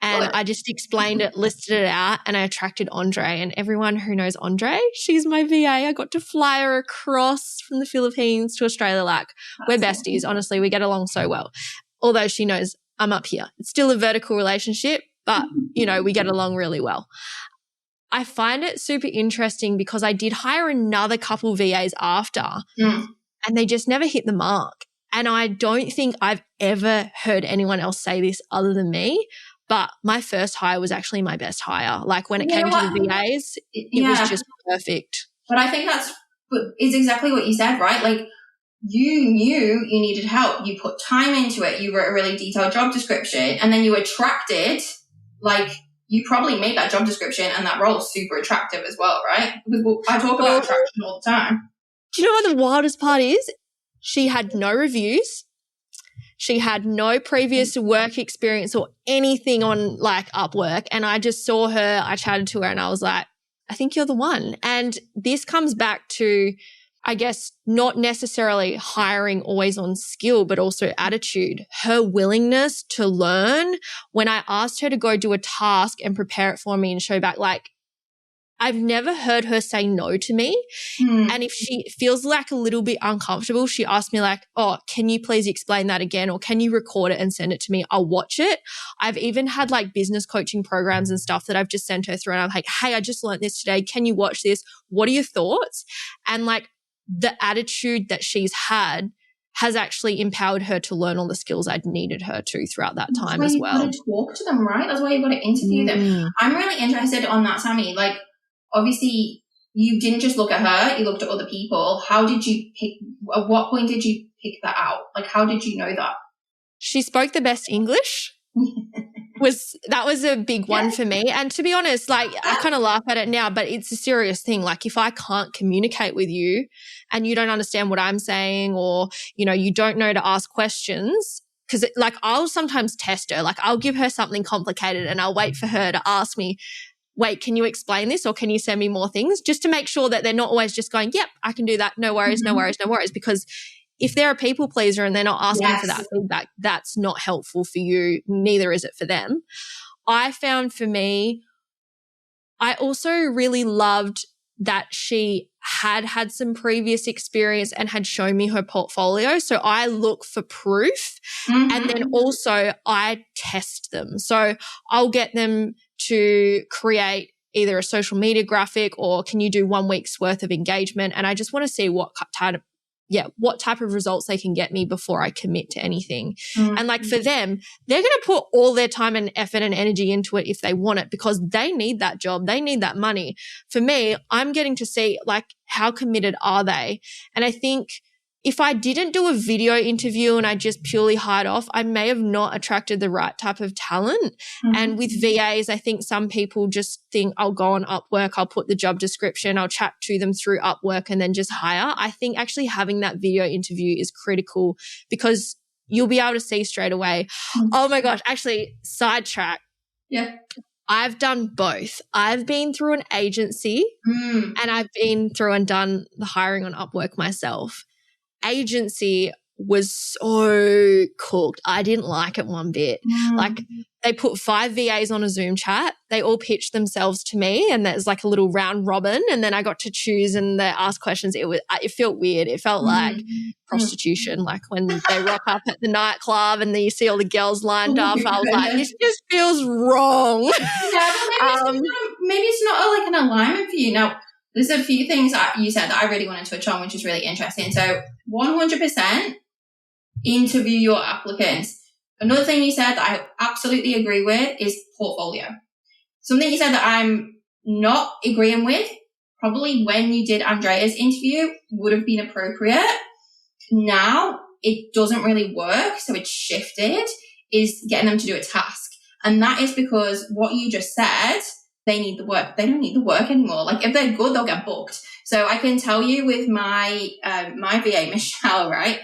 Speaker 1: And I just explained it, listed it out, and I attracted Andre. And everyone who knows Andre, she's my VA. I got to fly her across from the Philippines to Australia. Like, we're besties. Honestly, we get along so well. Although she knows I'm up here. It's still a vertical relationship, but, we get along really well. I find it super interesting because I did hire another couple VAs after and they just never hit the mark. And I don't think I've ever heard anyone else say this other than me, but my first hire was actually my best hire. Like when it came to the VAs, it was just perfect.
Speaker 2: But I think it's exactly what you said, right? Like you knew you needed help. You put time into it. You wrote a really detailed job description and then you attracted, like you probably made that job description and that role super attractive as well, right? Because I talk about attraction all the time.
Speaker 1: Do you know what the wildest part is? She had no reviews. She had no previous work experience or anything on like Upwork. And I just saw her, I chatted to her and I was like, I think you're the one. And this comes back to, I guess, not necessarily hiring always on skill, but also attitude, her willingness to learn. When I asked her to go do a task and prepare it for me and show back, like, I've never heard her say no to me. And if she feels like a little bit uncomfortable, she asked me like, oh, can you please explain that again? Or can you record it and send it to me? I'll watch it. I've even had like business coaching programs and stuff that I've just sent her through and I'm like, hey, I just learned this today. Can you watch this? What are your thoughts? And like the attitude that she's had has actually empowered her to learn all the skills I'd needed her to throughout that time as well.
Speaker 2: That's why you've got to talk to them, right? That's why you've got to interview them. I'm really interested on that, Sammy. Like, obviously, you didn't just look at her, you looked at other people. How did you at what point did you pick that out? Like, how did you know that?
Speaker 1: She spoke the best English. That was a big one for me. And to be honest, like I kind of laugh at it now, but it's a serious thing. Like if I can't communicate with you and you don't understand what I'm saying or, you know, you don't know to ask questions, because like I'll sometimes test her. Like I'll give her something complicated and I'll wait for her to ask me, wait, can you explain this or can you send me more things? Just to make sure that they're not always just going, yep, I can do that. No worries, no worries, no worries. Because if they're a people pleaser and they're not asking for that feedback, that's not helpful for you. Neither is it for them. I found for me, I also really loved that she had some previous experience and had shown me her portfolio. So I look for proof and then also I test them. So I'll get them to create either a social media graphic or can you do 1 week's worth of engagement? And I just want to see what type of results they can get me before I commit to anything. And like for them, they're going to put all their time and effort and energy into it if they want it because they need that job. They need that money. For me, I'm getting to see like how committed are they? And I think if I didn't do a video interview and I just purely hired off, I may have not attracted the right type of talent. And with VAs, I think some people just think I'll go on Upwork, I'll put the job description, I'll chat to them through Upwork and then just hire. I think actually having that video interview is critical because you'll be able to see straight away. Oh my gosh, actually, sidetrack.
Speaker 2: Yeah.
Speaker 1: I've done both. I've been through an agency and I've been through and done the hiring on Upwork myself. Agency was so cooked. I didn't like it one bit. Like they put 5 VAs on a Zoom chat. They all pitched themselves to me and there's like a little round robin and then I got to choose and they asked questions. It felt weird. It felt like prostitution, like when they rock up at the nightclub and then you see all the girls lined up. I was like, this just feels wrong.
Speaker 2: Yeah, maybe it's not like an alignment for you. Now, there's a few things that you said that I really want to touch on, which is really interesting. So 100% interview your applicants. Another thing you said that I absolutely agree with is portfolio. Something you said that I'm not agreeing with, probably when you did Andrea's interview would have been appropriate. Now it doesn't really work, so it's shifted, is getting them to do a task. And that is because what you just said, they need the work. They don't need the work anymore. Like if they're good, they'll get booked. So I can tell you with my my VA, Michelle, right?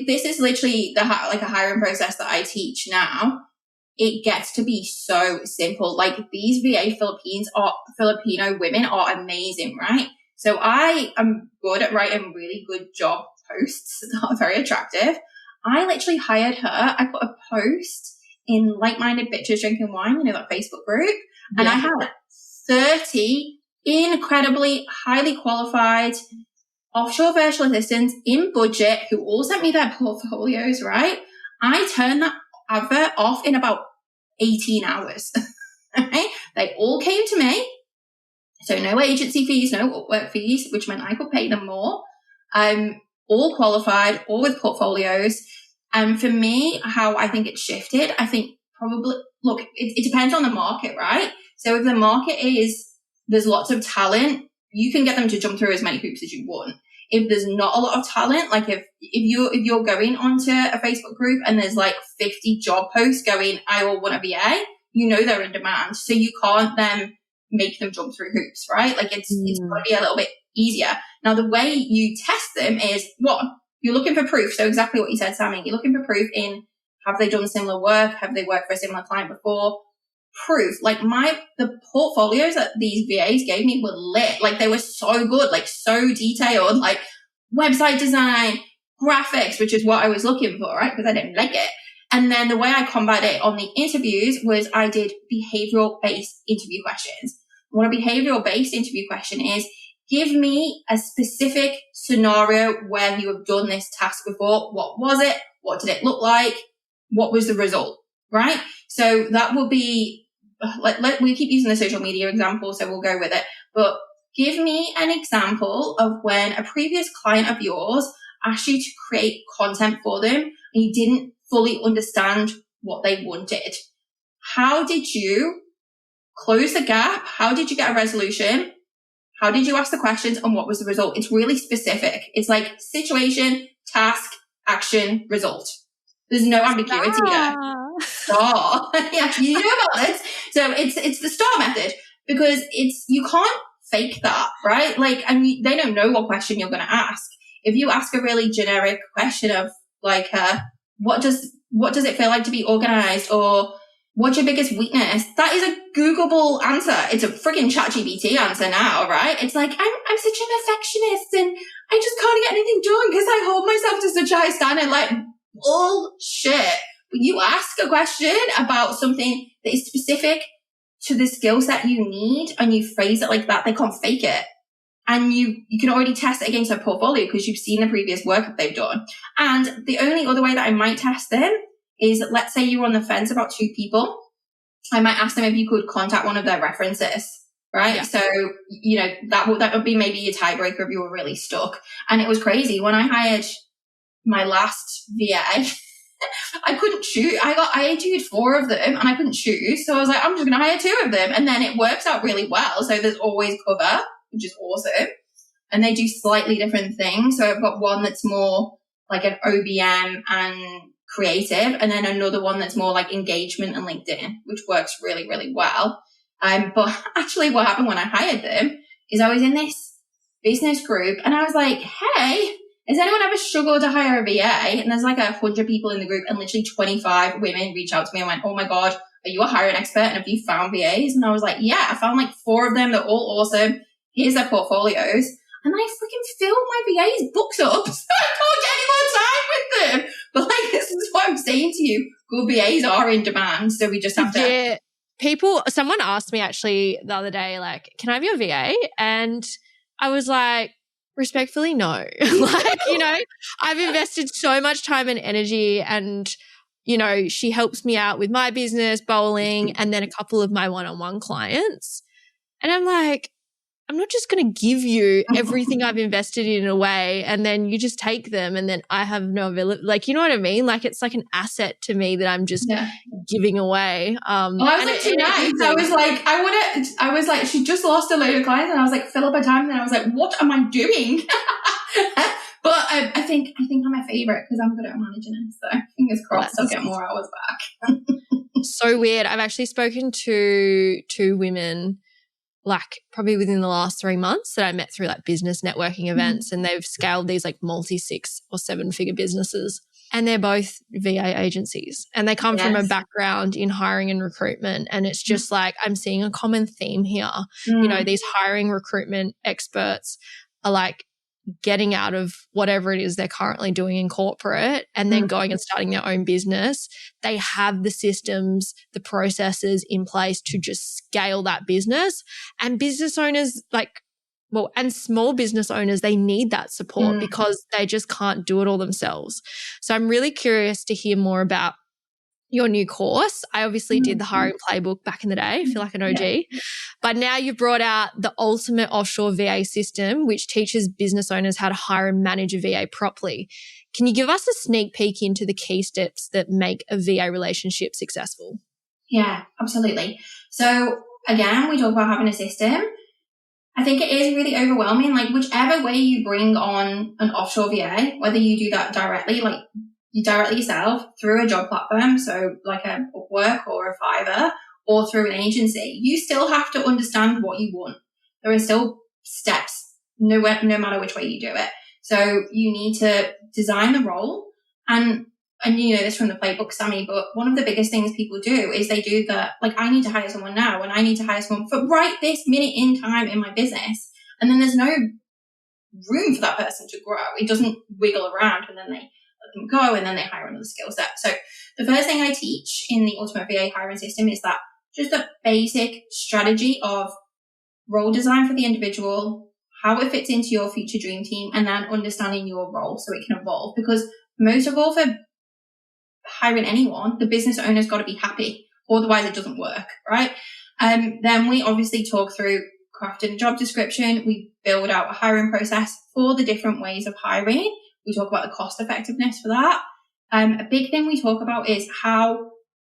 Speaker 2: This is literally like a hiring process that I teach now. It gets to be so simple. Like these VA Filipino women are amazing, right? So I am good at writing really good job posts that are very attractive. I literally hired her. I put a post in Like-Minded Bitches Drinking Wine, you know, that Facebook group. And I had 30 incredibly highly qualified offshore virtual assistants in budget who all sent me their portfolios, right? I turned that advert off in about 18 hours. Right? They all came to me. So no agency fees, no work fees, which meant I could pay them more. All qualified, all with portfolios. And for me, how I think it's shifted, I think probably, look, it depends on the market, right? So if the market is, there's lots of talent, you can get them to jump through as many hoops as you want. If there's not a lot of talent, like if you're going onto a Facebook group and there's like 50 job posts going, I will want a VA, you know they're in demand. So you can't then make them jump through hoops, right? Like it's got to be a little bit easier. Now, the way you test them is, one, you're looking for proof. So exactly what you said, Sammy, you're looking for proof in, have they done similar work? Have they worked for a similar client before? Proof. Like the portfolios that these VAs gave me were lit. Like they were so good, like so detailed, like website design, graphics, which is what I was looking for, right? Because I didn't like it. And then the way I combat it on the interviews was I did behavioral based interview questions. What a behavioral based interview question is, give me a specific scenario where you have done this task before. What was it? What did it look like? What was the result? Right? So that will be, we keep using the social media example, so we'll go with it. But give me an example of when a previous client of yours asked you to create content for them and you didn't fully understand what they wanted. How did you close the gap? How did you get a resolution? How did you ask the questions and what was the result? It's really specific. It's like situation, task, action, result. There's no ambiguity there. Star. Yeah, you know about this. So it's the star method because you can't fake that, right? Like, and they don't know what question you're going to ask. If you ask a really generic question of like, what does it feel like to be organized, or what's your biggest weakness? That is a Googleable answer. It's a freaking ChatGPT answer now, right? It's like, I'm such a perfectionist and I just can't get anything done because I hold myself to such a high standard. Like, bullshit. When you ask a question about something that is specific to the skill set you need and you phrase it like that, they can't fake it. And you can already test it against their portfolio because you've seen the previous work that they've done. And the only other way that I might test them is, let's say you're on the fence about two people. I might ask them if you could contact one of their references, right? Yeah. So, you know, that would be maybe a tiebreaker if you were really stuck. And it was crazy. When I hired my last VA, I couldn't choose. I interviewed 4 of them and I couldn't choose. So I was like, I'm just going to hire 2 of them. And then it works out really well. So there's always cover, which is awesome. And they do slightly different things. So I've got one that's more like an OBM and creative, and then another one that's more like engagement and LinkedIn, which works really, really well. But actually what happened when I hired them is I was in this business group and I was like, hey, has anyone ever struggled to hire a VA? And there's like 100 people in the group and literally 25 women reached out to me and went, oh my God, are you a hiring expert? And have you found VAs? And I was like, yeah, I found like 4 of them. They're all awesome. Here's their portfolios. And I freaking filled my VA's books up. So I can't get any more time with them. But like, this is what I'm saying to you. Good VAs are in demand. So we just have to.
Speaker 1: Yeah. Someone asked me actually the other day, like, can I be a VA? And I was like, respectfully, no. Like, you know, I've invested so much time and energy and, you know, she helps me out with my business, bowling, and then a couple of my one-on-one clients. And I'm like, I'm not just going to give you everything I've invested in a way and then you just take them and then I have no ability. Like, you know what I mean? Like, it's like an asset to me that I'm just giving away.
Speaker 2: I was like, too nice. I was like, she just lost a load of clients and I was like, fill up her time. And then I was like, what am I doing? But I think I'm my favorite because I'm good at managing it. So fingers crossed I'll get more hours back.
Speaker 1: So weird. I've actually spoken to 2 women like probably within the last 3 months that I met through like business networking events, and they've scaled these like multi-6 or 7-figure businesses, and they're both VA agencies and they come from a background in hiring and recruitment. And it's just like, I'm seeing a common theme here. You know, these hiring recruitment experts are like getting out of whatever it is they're currently doing in corporate and then going and starting their own business. They have the systems, the processes in place to just scale that business. And business owners and small business owners, they need that support because they just can't do it all themselves. So I'm really curious to hear more about your new course. I obviously did the hiring playbook back in the day. I feel like an OG. Yeah. But now you've brought out the ultimate offshore VA system, which teaches business owners how to hire and manage a VA properly. Can you give us a sneak peek into the key steps that make a VA relationship successful?
Speaker 2: Yeah, absolutely. So again, we talk about having a system. I think it is really overwhelming. Like whichever way you bring on an offshore VA, whether you do that directly, like you directly yourself through a job platform, so like a Upwork or a Fiverr, or through an agency, you still have to understand what you want. There are still steps, no matter which way you do it. So you need to design the role, and you know this from the playbook, Sammy, but one of the biggest things people do is they do that, like, I need to hire someone now, and I need to hire someone for right this minute in time in my business. And then there's no room for that person to grow. It doesn't wiggle around, and then they let them go, and then they hire another skill set. So the first thing I teach in the Ultimate VA hiring system is that just a basic strategy of role design for the individual, how it fits into your future dream team, and then understanding your role so it can evolve. Because most of all, for hiring anyone, the business owner's got to be happy, otherwise it doesn't work, right? Then we obviously talk through crafting a job description. We build out a hiring process for the different ways of hiring. We talk about the cost effectiveness for that. A big thing we talk about is how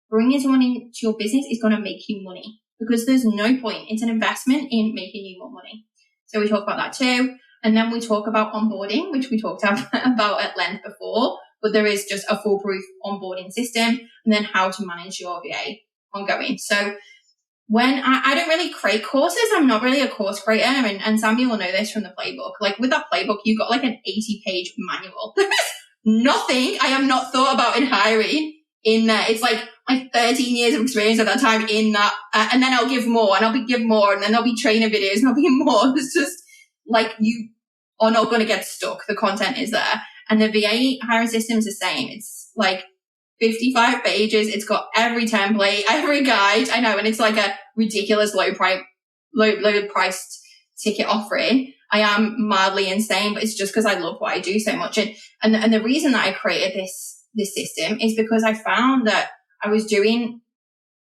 Speaker 2: bringing someone into your business is going to make you money, because there's no point. It's an investment in making you more money. So we talk about that too. And then we talk about onboarding, which we talked about at length before, but there is just a foolproof onboarding system, and then how to manage your VA ongoing. So when I don't really create courses, I'm not really a course creator, and Sammy will know this from the playbook. Like with that playbook, you got like an 80-page manual. There is nothing I have not thought about in hiring in there. It's like my 13 years of experience at that time in that, and then I'll give more, and I'll give more, and then there'll be trainer videos, and there'll be more. It's just like you are not going to get stuck. The content is there. And the VA hiring system is the same. It's like 55 pages. It's got every template, every guide. I know. And it's like a ridiculous low priced ticket offering. I am mildly insane, but it's just because I love what I do so much. And the reason that I created this system is because I found that I was doing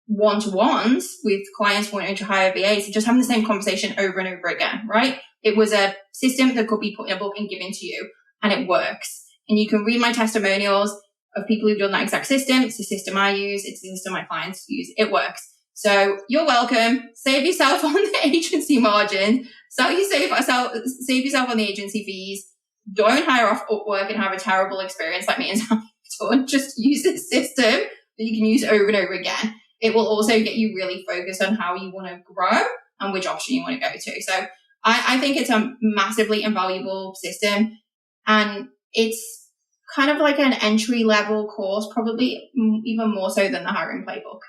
Speaker 2: one-to-ones with clients wanting to hire VAs and just having the same conversation over and over again, right? It was a system that could be put in a book and given to you, and it works. And you can read my testimonials of people who've done that exact system. It's the system I use. It's the system my clients use. It works. So you're welcome. Save yourself on the agency margin. Save yourself on the agency fees. Don't hire off Upwork and have a terrible experience like me and Sam. Just use this system that you can use over and over again. It will also get you really focused on how you want to grow and which option you want to go to. So I think it's a massively invaluable system, and it's kind of like an entry-level course, probably even more so than the hiring playbook.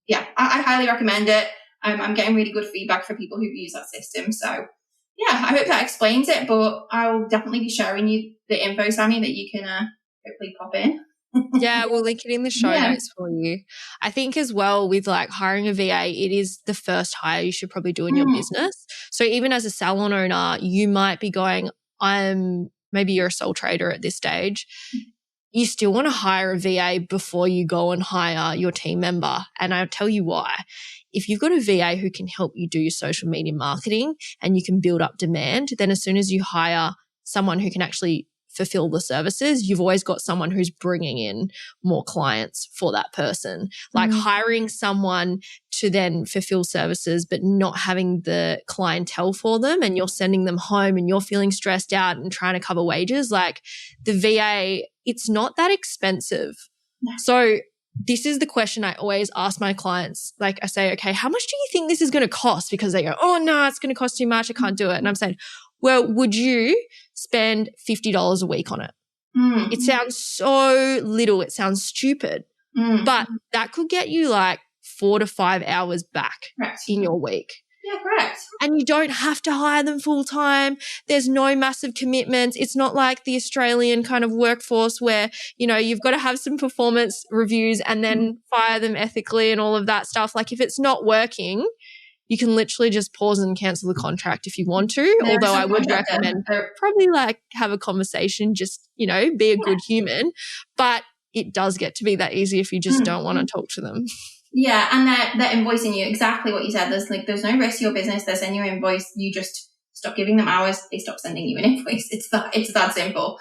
Speaker 2: Yeah, I highly recommend it. I'm getting really good feedback for people who've used that system. So yeah, I hope that explains it, but I'll definitely be sharing you the info, Sammy, that you can hopefully pop in.
Speaker 1: Yeah, we'll link it in the show notes for you. I think as well with like hiring a VA, it is the first hire you should probably do in your business. So even as a salon owner, you might be going, maybe you're a sole trader at this stage. You still want to hire a VA before you go and hire your team member. And I'll tell you why. If you've got a VA who can help you do your social media marketing and you can build up demand, then as soon as you hire someone who can actually fulfill the services, you've always got someone who's bringing in more clients for that person. Like hiring someone to then fulfill services but not having the clientele for them, and you're sending them home and you're feeling stressed out and trying to cover wages, like the VA, it's not that expensive. No. So this is the question I always ask my clients. Like I say, okay, how much do you think this is going to cost? Because they go, oh no, it's going to cost too much. I can't do it. And I'm saying, well, would you spend $50 a week on it? It sounds so little. It sounds stupid, but that could get you like 4 to 5 hours back in your week.
Speaker 2: Yeah, correct.
Speaker 1: And you don't have to hire them full time. There's no massive commitments. It's not like the Australian kind of workforce where, you know, you've got to have some performance reviews and then fire them ethically and all of that stuff. Like if it's not working, you can literally just pause and cancel the contract if you want to. Although I would recommend probably like have a conversation, just, you know, be a good human. But it does get to be that easy if you just don't want to talk to them.
Speaker 2: Yeah, and they're invoicing you exactly what you said. There's no risk to your business. They send you an invoice. You just stop giving them hours. They stop sending you an invoice. It's that simple.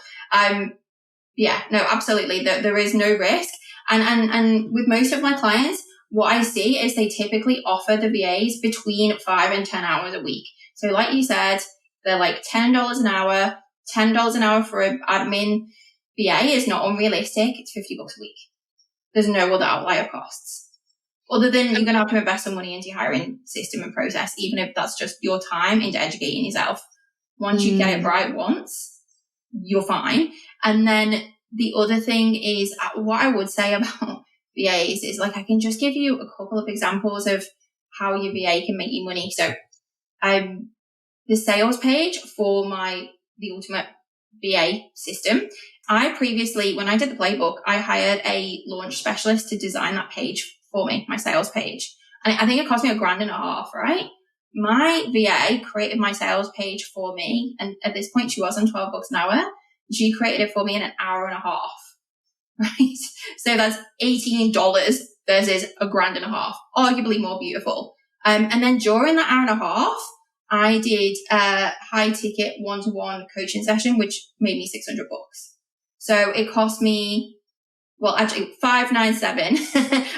Speaker 2: Yeah, no, absolutely. There is no risk. And with most of my clients, what I see is they typically offer the VAs between 5 and 10 hours a week. So like you said, they're like $10 an hour. $10 an hour for an admin VA is not unrealistic. It's $50 a week. There's no other outlier costs. Other than you're going to have to invest some money into your hiring system and process, even if that's just your time into educating yourself. Once you get it right once, you're fine. And then the other thing is, what I would say about VAs is, like, I can just give you a couple of examples of how your VA can make you money. So the sales page for the Ultimate VA system, I previously, when I did the playbook, I hired a launch specialist to design that page for me, my sales page. And I think it cost me $1,500, right? My VA created my sales page for me. And at this point, she was on $12 an hour. She created it for me in an hour and a half, right? So that's $18 versus $1,500, arguably more beautiful. And then during that hour and a half, I did a high ticket one-to-one coaching session, which made me $600. So it cost me, well, actually $597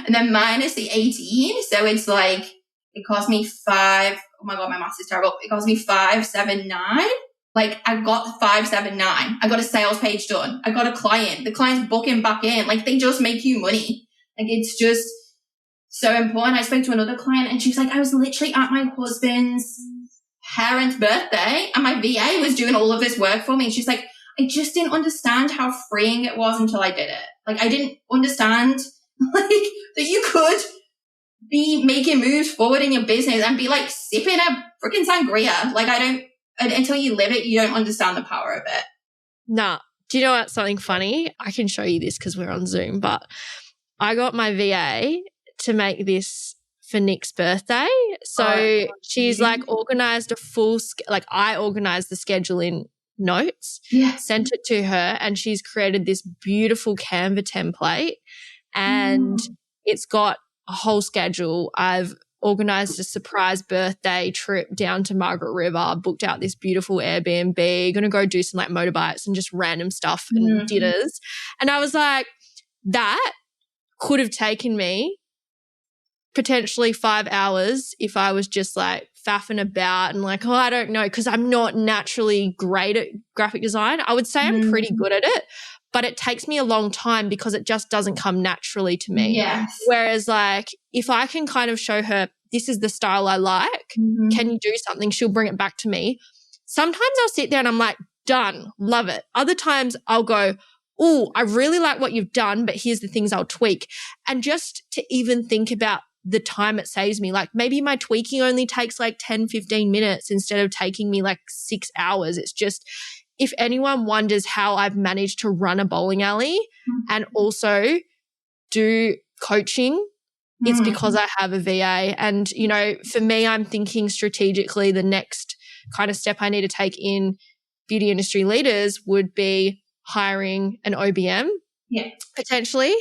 Speaker 2: and then minus the 18. So it's like, it cost me oh my God, my maths is terrible. It cost me $579. Like, I got $579. I got a sales page done. I got a client. The client's booking back in. Like, they just make you money. Like, it's just so important. I spoke to another client and she was like, I was literally at my husband's parents' birthday and my VA was doing all of this work for me. She's like, I just didn't understand how freeing it was until I did it. Like, I didn't understand like that you could be making moves forward in your business and be like sipping a freaking sangria. Like, until you live it, you don't understand the power of it.
Speaker 1: Nah. Do you know what's something funny? I can show you this because we're on Zoom, but I got my VA to make this for Nick's birthday. So she's like organized a full, I organized the schedule in notes, sent it to her, and she's created this beautiful Canva template and it's got a whole schedule. I've organized a surprise birthday trip down to Margaret River, booked out this beautiful Airbnb, going to go do some like motorbikes and just random stuff and dinners. And I was like, that could have taken me potentially 5 hours if I was just like faffing about and like, I don't know, because I'm not naturally great at graphic design. I would say I'm pretty good at it, but it takes me a long time because it just doesn't come naturally to me.
Speaker 2: Yes.
Speaker 1: Whereas like if I can kind of show her this is the style I like, can you do something? She'll bring it back to me. Sometimes I'll sit there and I'm like, done, love it. Other times I'll go, oh, I really like what you've done, but here's the things I'll tweak. And just to even think about the time it saves me, like maybe my tweaking only takes like 10, 15 minutes instead of taking me like 6 hours. It's just, if anyone wonders how I've managed to run a bowling alley and also do coaching, it's because I have a VA. And, you know, for me, I'm thinking strategically the next kind of step I need to take in beauty industry leaders would be hiring an OBM.
Speaker 2: Yeah.
Speaker 1: Potentially.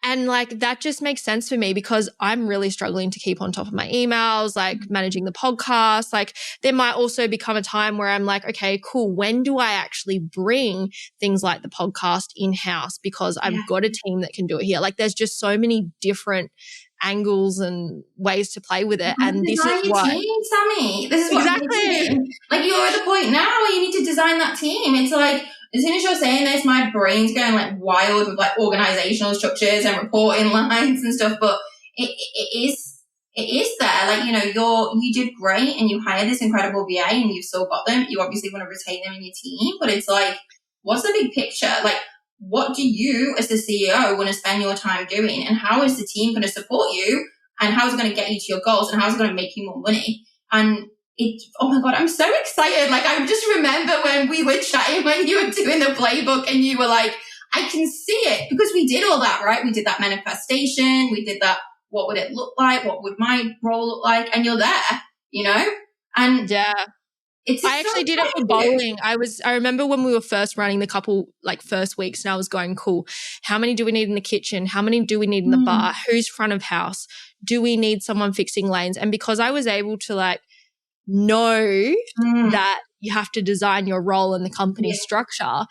Speaker 1: And like that just makes sense for me because I'm really struggling to keep on top of my emails, like managing the podcast. Like there might also become a time where I'm like, okay, cool. When do I actually bring things like the podcast in-house? Because I've got a team that can do it here. Like there's just so many different angles and ways to play with it. And this is
Speaker 2: what team, Sammy. This is what
Speaker 1: exactly.
Speaker 2: Like you're at the point now where you need to design that team. It's like, as soon as you're saying this, my brain's going like wild with like organizational structures and reporting lines and stuff. But it is there. Like, you know, you did great and you hired this incredible VA and you've still got them. You obviously want to retain them in your team, but it's like, what's the big picture? Like, what do you as the CEO want to spend your time doing? And how is the team going to support you? And how is it going to get you to your goals? And how is it going to make you more money? And oh my God, I'm so excited. Like, I just remember when we were chatting, when you were doing the playbook and you were like, I can see it, because we did all that, right? We did that manifestation. We did that. What would it look like? What would my role look like? And you're there, you know? And
Speaker 1: yeah,
Speaker 2: It's
Speaker 1: I actually did it for bowling. I remember when we were first running the couple, like first weeks, and I was going, cool, how many do we need in the kitchen? How many do we need in the bar? Who's front of house? Do we need someone fixing lanes? And because I was able to like know that you have to design your role in the company structure,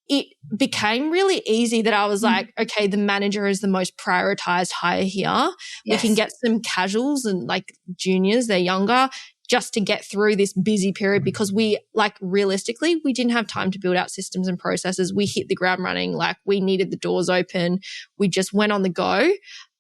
Speaker 1: it became really easy that I was like, okay, the manager is the most prioritized hire here. We can get some casuals and like juniors, they're younger, just to get through this busy period, because we like realistically, we didn't have time to build out systems and processes. We hit the ground running, like we needed the doors open. We just went on the go.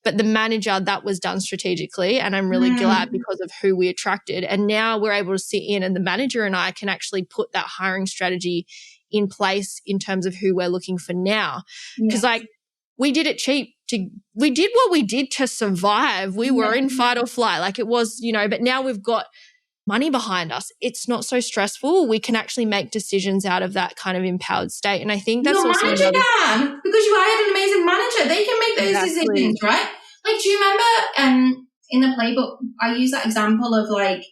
Speaker 1: But the manager, that was done strategically, and I'm really glad because of who we attracted. And now we're able to sit in, and the manager and I can actually put that hiring strategy in place in terms of who we're looking for now. Because like we did it cheap. We did what we did to survive. We were in fight or flight. Like it was, you know, but now we've got money behind us. It's not so stressful. We can actually make decisions out of that kind of empowered state. And I think that's
Speaker 2: your
Speaker 1: also
Speaker 2: manager can, because you hired an amazing manager. They can make those decisions, right? Like, do you remember in the playbook, I use that example of like,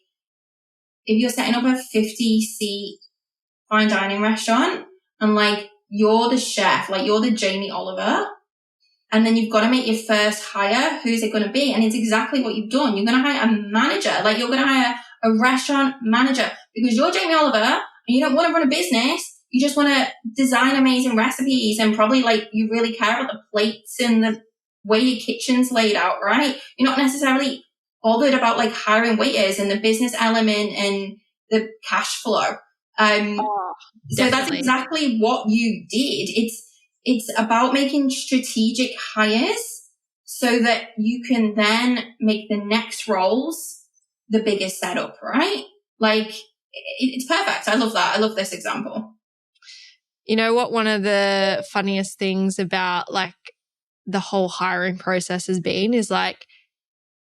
Speaker 2: if you're setting up a 50-seat fine dining restaurant and like you're the chef, like you're the Jamie Oliver, and then you've got to make your first hire. Who's it going to be? And it's exactly what you've done. You're going to hire a manager. Like you're going to hire a restaurant manager because you're Jamie Oliver and you don't want to run a business. You just want to design amazing recipes, and probably like you really care about the plates and the way your kitchen's laid out, right? You're not necessarily bothered about like hiring waiters and the business element and the cash flow. So that's exactly what you did. It's about making strategic hires so that you can then make the next roles the biggest setup, right? Like it's perfect. I love that. I love this example.
Speaker 1: You know what? One of the funniest things about like the whole hiring process has been is like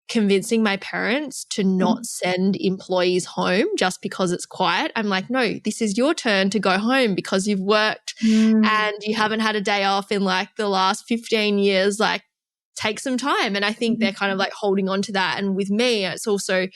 Speaker 1: convincing my parents to not send employees home just because it's quiet. I'm like, no, this is your turn to go home because you've worked and you haven't had a day off in like the last 15 years. Like, take some time. And I think they're kind of like holding on to that. And with me, it's also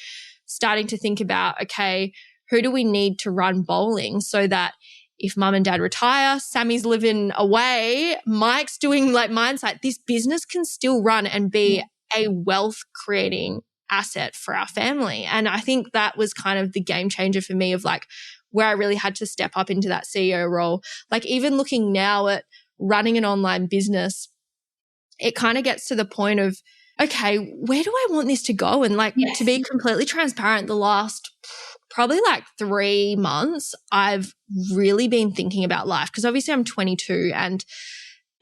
Speaker 1: starting to think about, okay, who do we need to run bowling so that if mum and dad retire, Sammy's living away, Mike's doing like mindset, this business can still run and be a wealth creating asset for our family. And I think that was kind of the game changer for me of like where I really had to step up into that CEO role. Like even looking now at running an online business, it kind of gets to the point of, okay, where do I want this to go? And like to be completely transparent, the last probably like 3 months, I've really been thinking about life because obviously I'm 22 and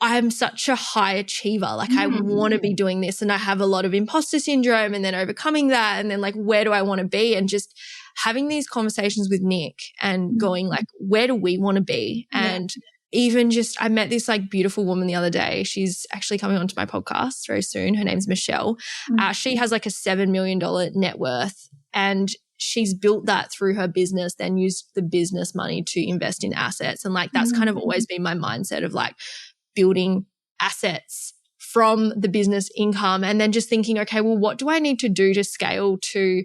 Speaker 1: I'm such a high achiever. Like I want to be doing this and I have a lot of imposter syndrome and then overcoming that and then like where do I want to be, and just having these conversations with Nick and going like, where do we want to be? And even just I met this like beautiful woman the other day. She's actually coming onto my podcast very soon. Her name's Michelle. She has like a $7 million net worth and she's built that through her business, then used the business money to invest in assets. And like that's kind of always been my mindset of like building assets from the business income and then just thinking, okay, well, what do I need to do to scale to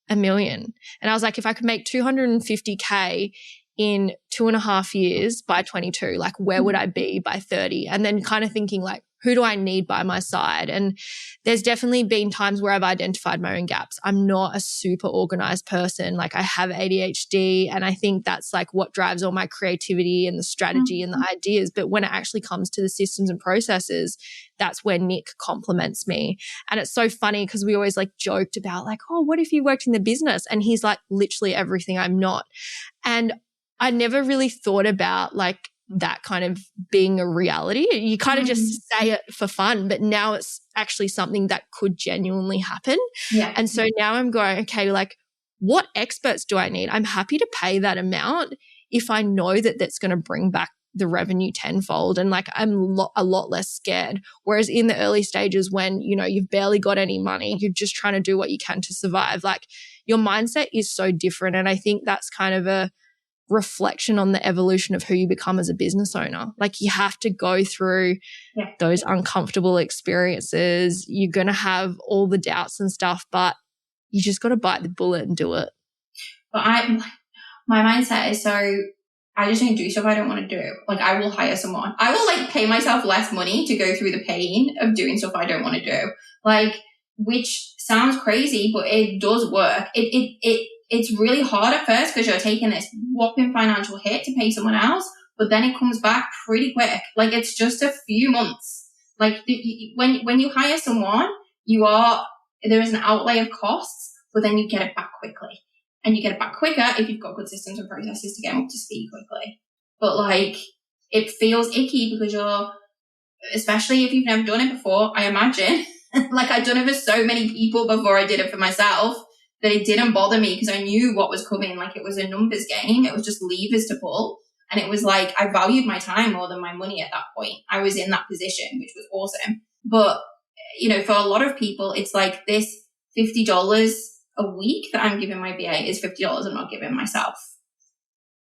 Speaker 1: $1 million? And I was like, if I could make 250K in 2.5 years by 22, like where would I be by 30? And then kind of thinking like, who do I need by my side? And there's definitely been times where I've identified my own gaps. I'm not a super organized person. Like I have ADHD and I think that's like what drives all my creativity and the strategy and the ideas. But when it actually comes to the systems and processes, that's where Nick complements me. And it's so funny because we always like joked about like, oh, what if you worked in the business? And he's like literally everything I'm not. And I never really thought about like that kind of being a reality. You kind of just say it for fun, but now it's actually something that could genuinely happen. And so now I'm going, okay, like what experts do I need? I'm happy to pay that amount if I know that that's going to bring back the revenue tenfold. And like I'm a lot less scared. Whereas in the early stages when, you know, you've barely got any money, you're just trying to do what you can to survive. Like your mindset is so different. And I think that's kind of a reflection on the evolution of who you become as a business owner. Like you have to go through those uncomfortable experiences. You're going to have all the doubts and stuff, but you just got to bite the bullet and do it.
Speaker 2: But my mindset is so, I just don't do stuff I don't want to do. Like, I will hire someone. I will like pay myself less money to go through the pain of doing stuff I don't want to do. Like, which sounds crazy, but it does work. It's really hard at first because you're taking this whopping financial hit to pay someone else, but then it comes back pretty quick. Like, it's just a few months. Like, when you hire someone, there is an outlay of costs, but then you get it back quickly. And you get it back quicker if you've got good systems and processes to get them up to speed quickly. But like, it feels icky because especially if you've never done it before, I imagine, like I'd done it for so many people before I did it for myself that it didn't bother me because I knew what was coming. Like, it was a numbers game. It was just levers to pull. And it was like, I valued my time more than my money at that point. I was in that position, which was awesome. But, for a lot of people, it's like this $50 a week that I'm giving my VA is $50 I'm not giving myself.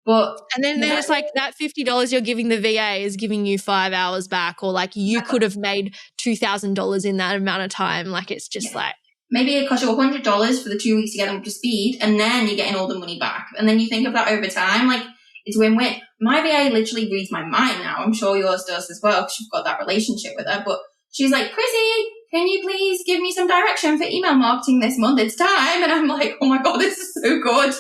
Speaker 1: And then there's like that $50 you're giving the VA is giving you 5 hours back, or like you could have made $2,000 in that amount of time. Like, it's just like,
Speaker 2: maybe it costs you $100 for the 2 weeks to get them up to speed, and then you're getting all the money back. And then you think of that over time, like, it's win-win. My VA literally reads my mind now. I'm sure yours does as well because you've got that relationship with her. But she's like, Chrissy, can you please give me some direction for email marketing this month? It's time. And I'm like, oh my God, this is so good.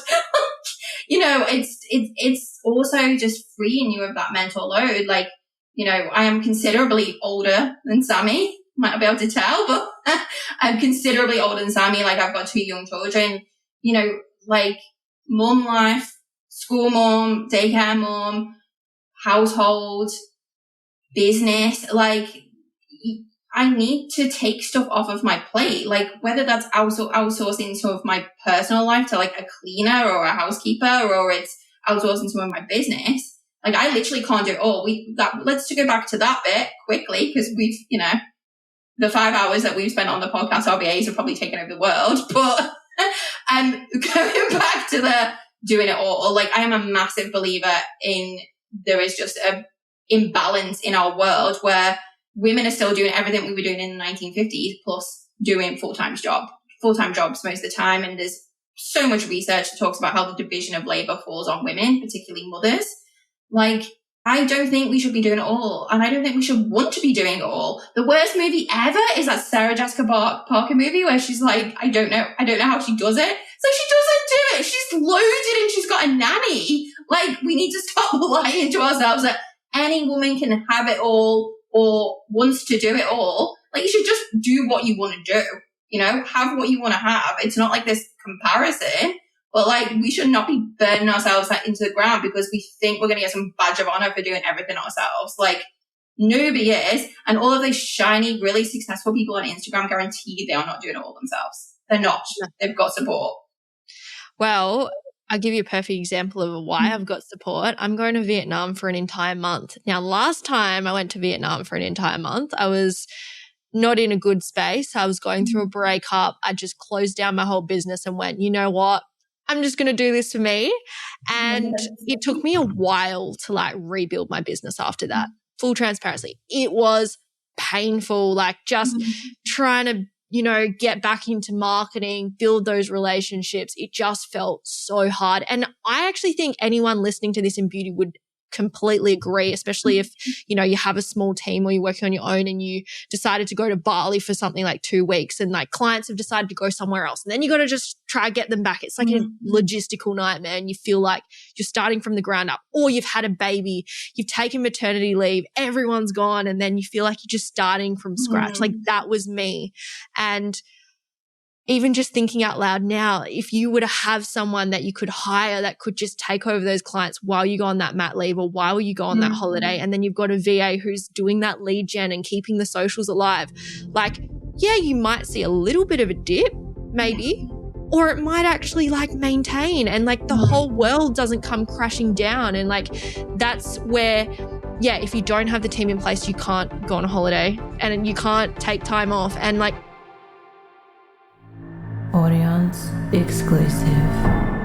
Speaker 2: It's also just freeing you of that mental load. Like, I am considerably older than Sammy. Might not be able to tell, but I'm considerably older than Sammy. Like, I've got 2 young children, like mum life, school mom, daycare mom, household, business. Like, I need to take stuff off of my plate, like whether that's outsourcing some of my personal life to like a cleaner or a housekeeper, or it's outsourcing some of my business. Like, I literally can't do it all. Let's go back to that bit quickly because we've, the 5 hours that we've spent on the podcast, RBAs have probably taken over the world. But going back to the doing it all, like, I am a massive believer in there is just a imbalance in our world where women are still doing everything we were doing in the 1950s, plus doing full-time jobs most of the time. And there's so much research that talks about how the division of labor falls on women, particularly mothers. Like, I don't think we should be doing it all. And I don't think we should want to be doing it all. The worst movie ever is that Sarah Jessica Parker movie where she's like, I don't know how she does it. So she doesn't do it. She's loaded and she's got a nanny. Like, we need to stop lying to ourselves that any woman can have it all or wants to do it all. Like, you should just do what you want to do, have what you want to have. It's not like this comparison, but like, we should not be burning ourselves into the ground because we think we're going to get some badge of honor for doing everything ourselves. Like, nobody is. And all of these shiny, really successful people on Instagram guarantee they are not doing it all themselves. They're not. They've got support.
Speaker 1: Well, I'll give you a perfect example of why I've got support. I'm going to Vietnam for an entire month. Now, last time I went to Vietnam for an entire month, I was not in a good space. I was going through a breakup. I just closed down my whole business and went, you know what? I'm just going to do this for me. And it took me a while to like rebuild my business after that. Full transparency. It was painful, like just trying to get back into marketing, build those relationships. It just felt so hard. And I actually think anyone listening to this in beauty would completely agree, especially if, you have a small team or you're working on your own and you decided to go to Bali for something like 2 weeks and like clients have decided to go somewhere else. And then you got to just try to get them back. It's like a logistical nightmare and you feel like you're starting from the ground up, or you've had a baby, you've taken maternity leave, everyone's gone. And then you feel like you're just starting from scratch. Like, that was me. And even just thinking out loud now, if you were to have someone that you could hire that could just take over those clients while you go on that mat leave or while you go on that holiday, and then you've got a VA who's doing that lead gen and keeping the socials alive, like, yeah, you might see a little bit of a dip, maybe, or it might actually like maintain and like the whole world doesn't come crashing down. And like, that's where, yeah, if you don't have the team in place, you can't go on a holiday and you can't take time off. And like,
Speaker 3: Audience exclusive.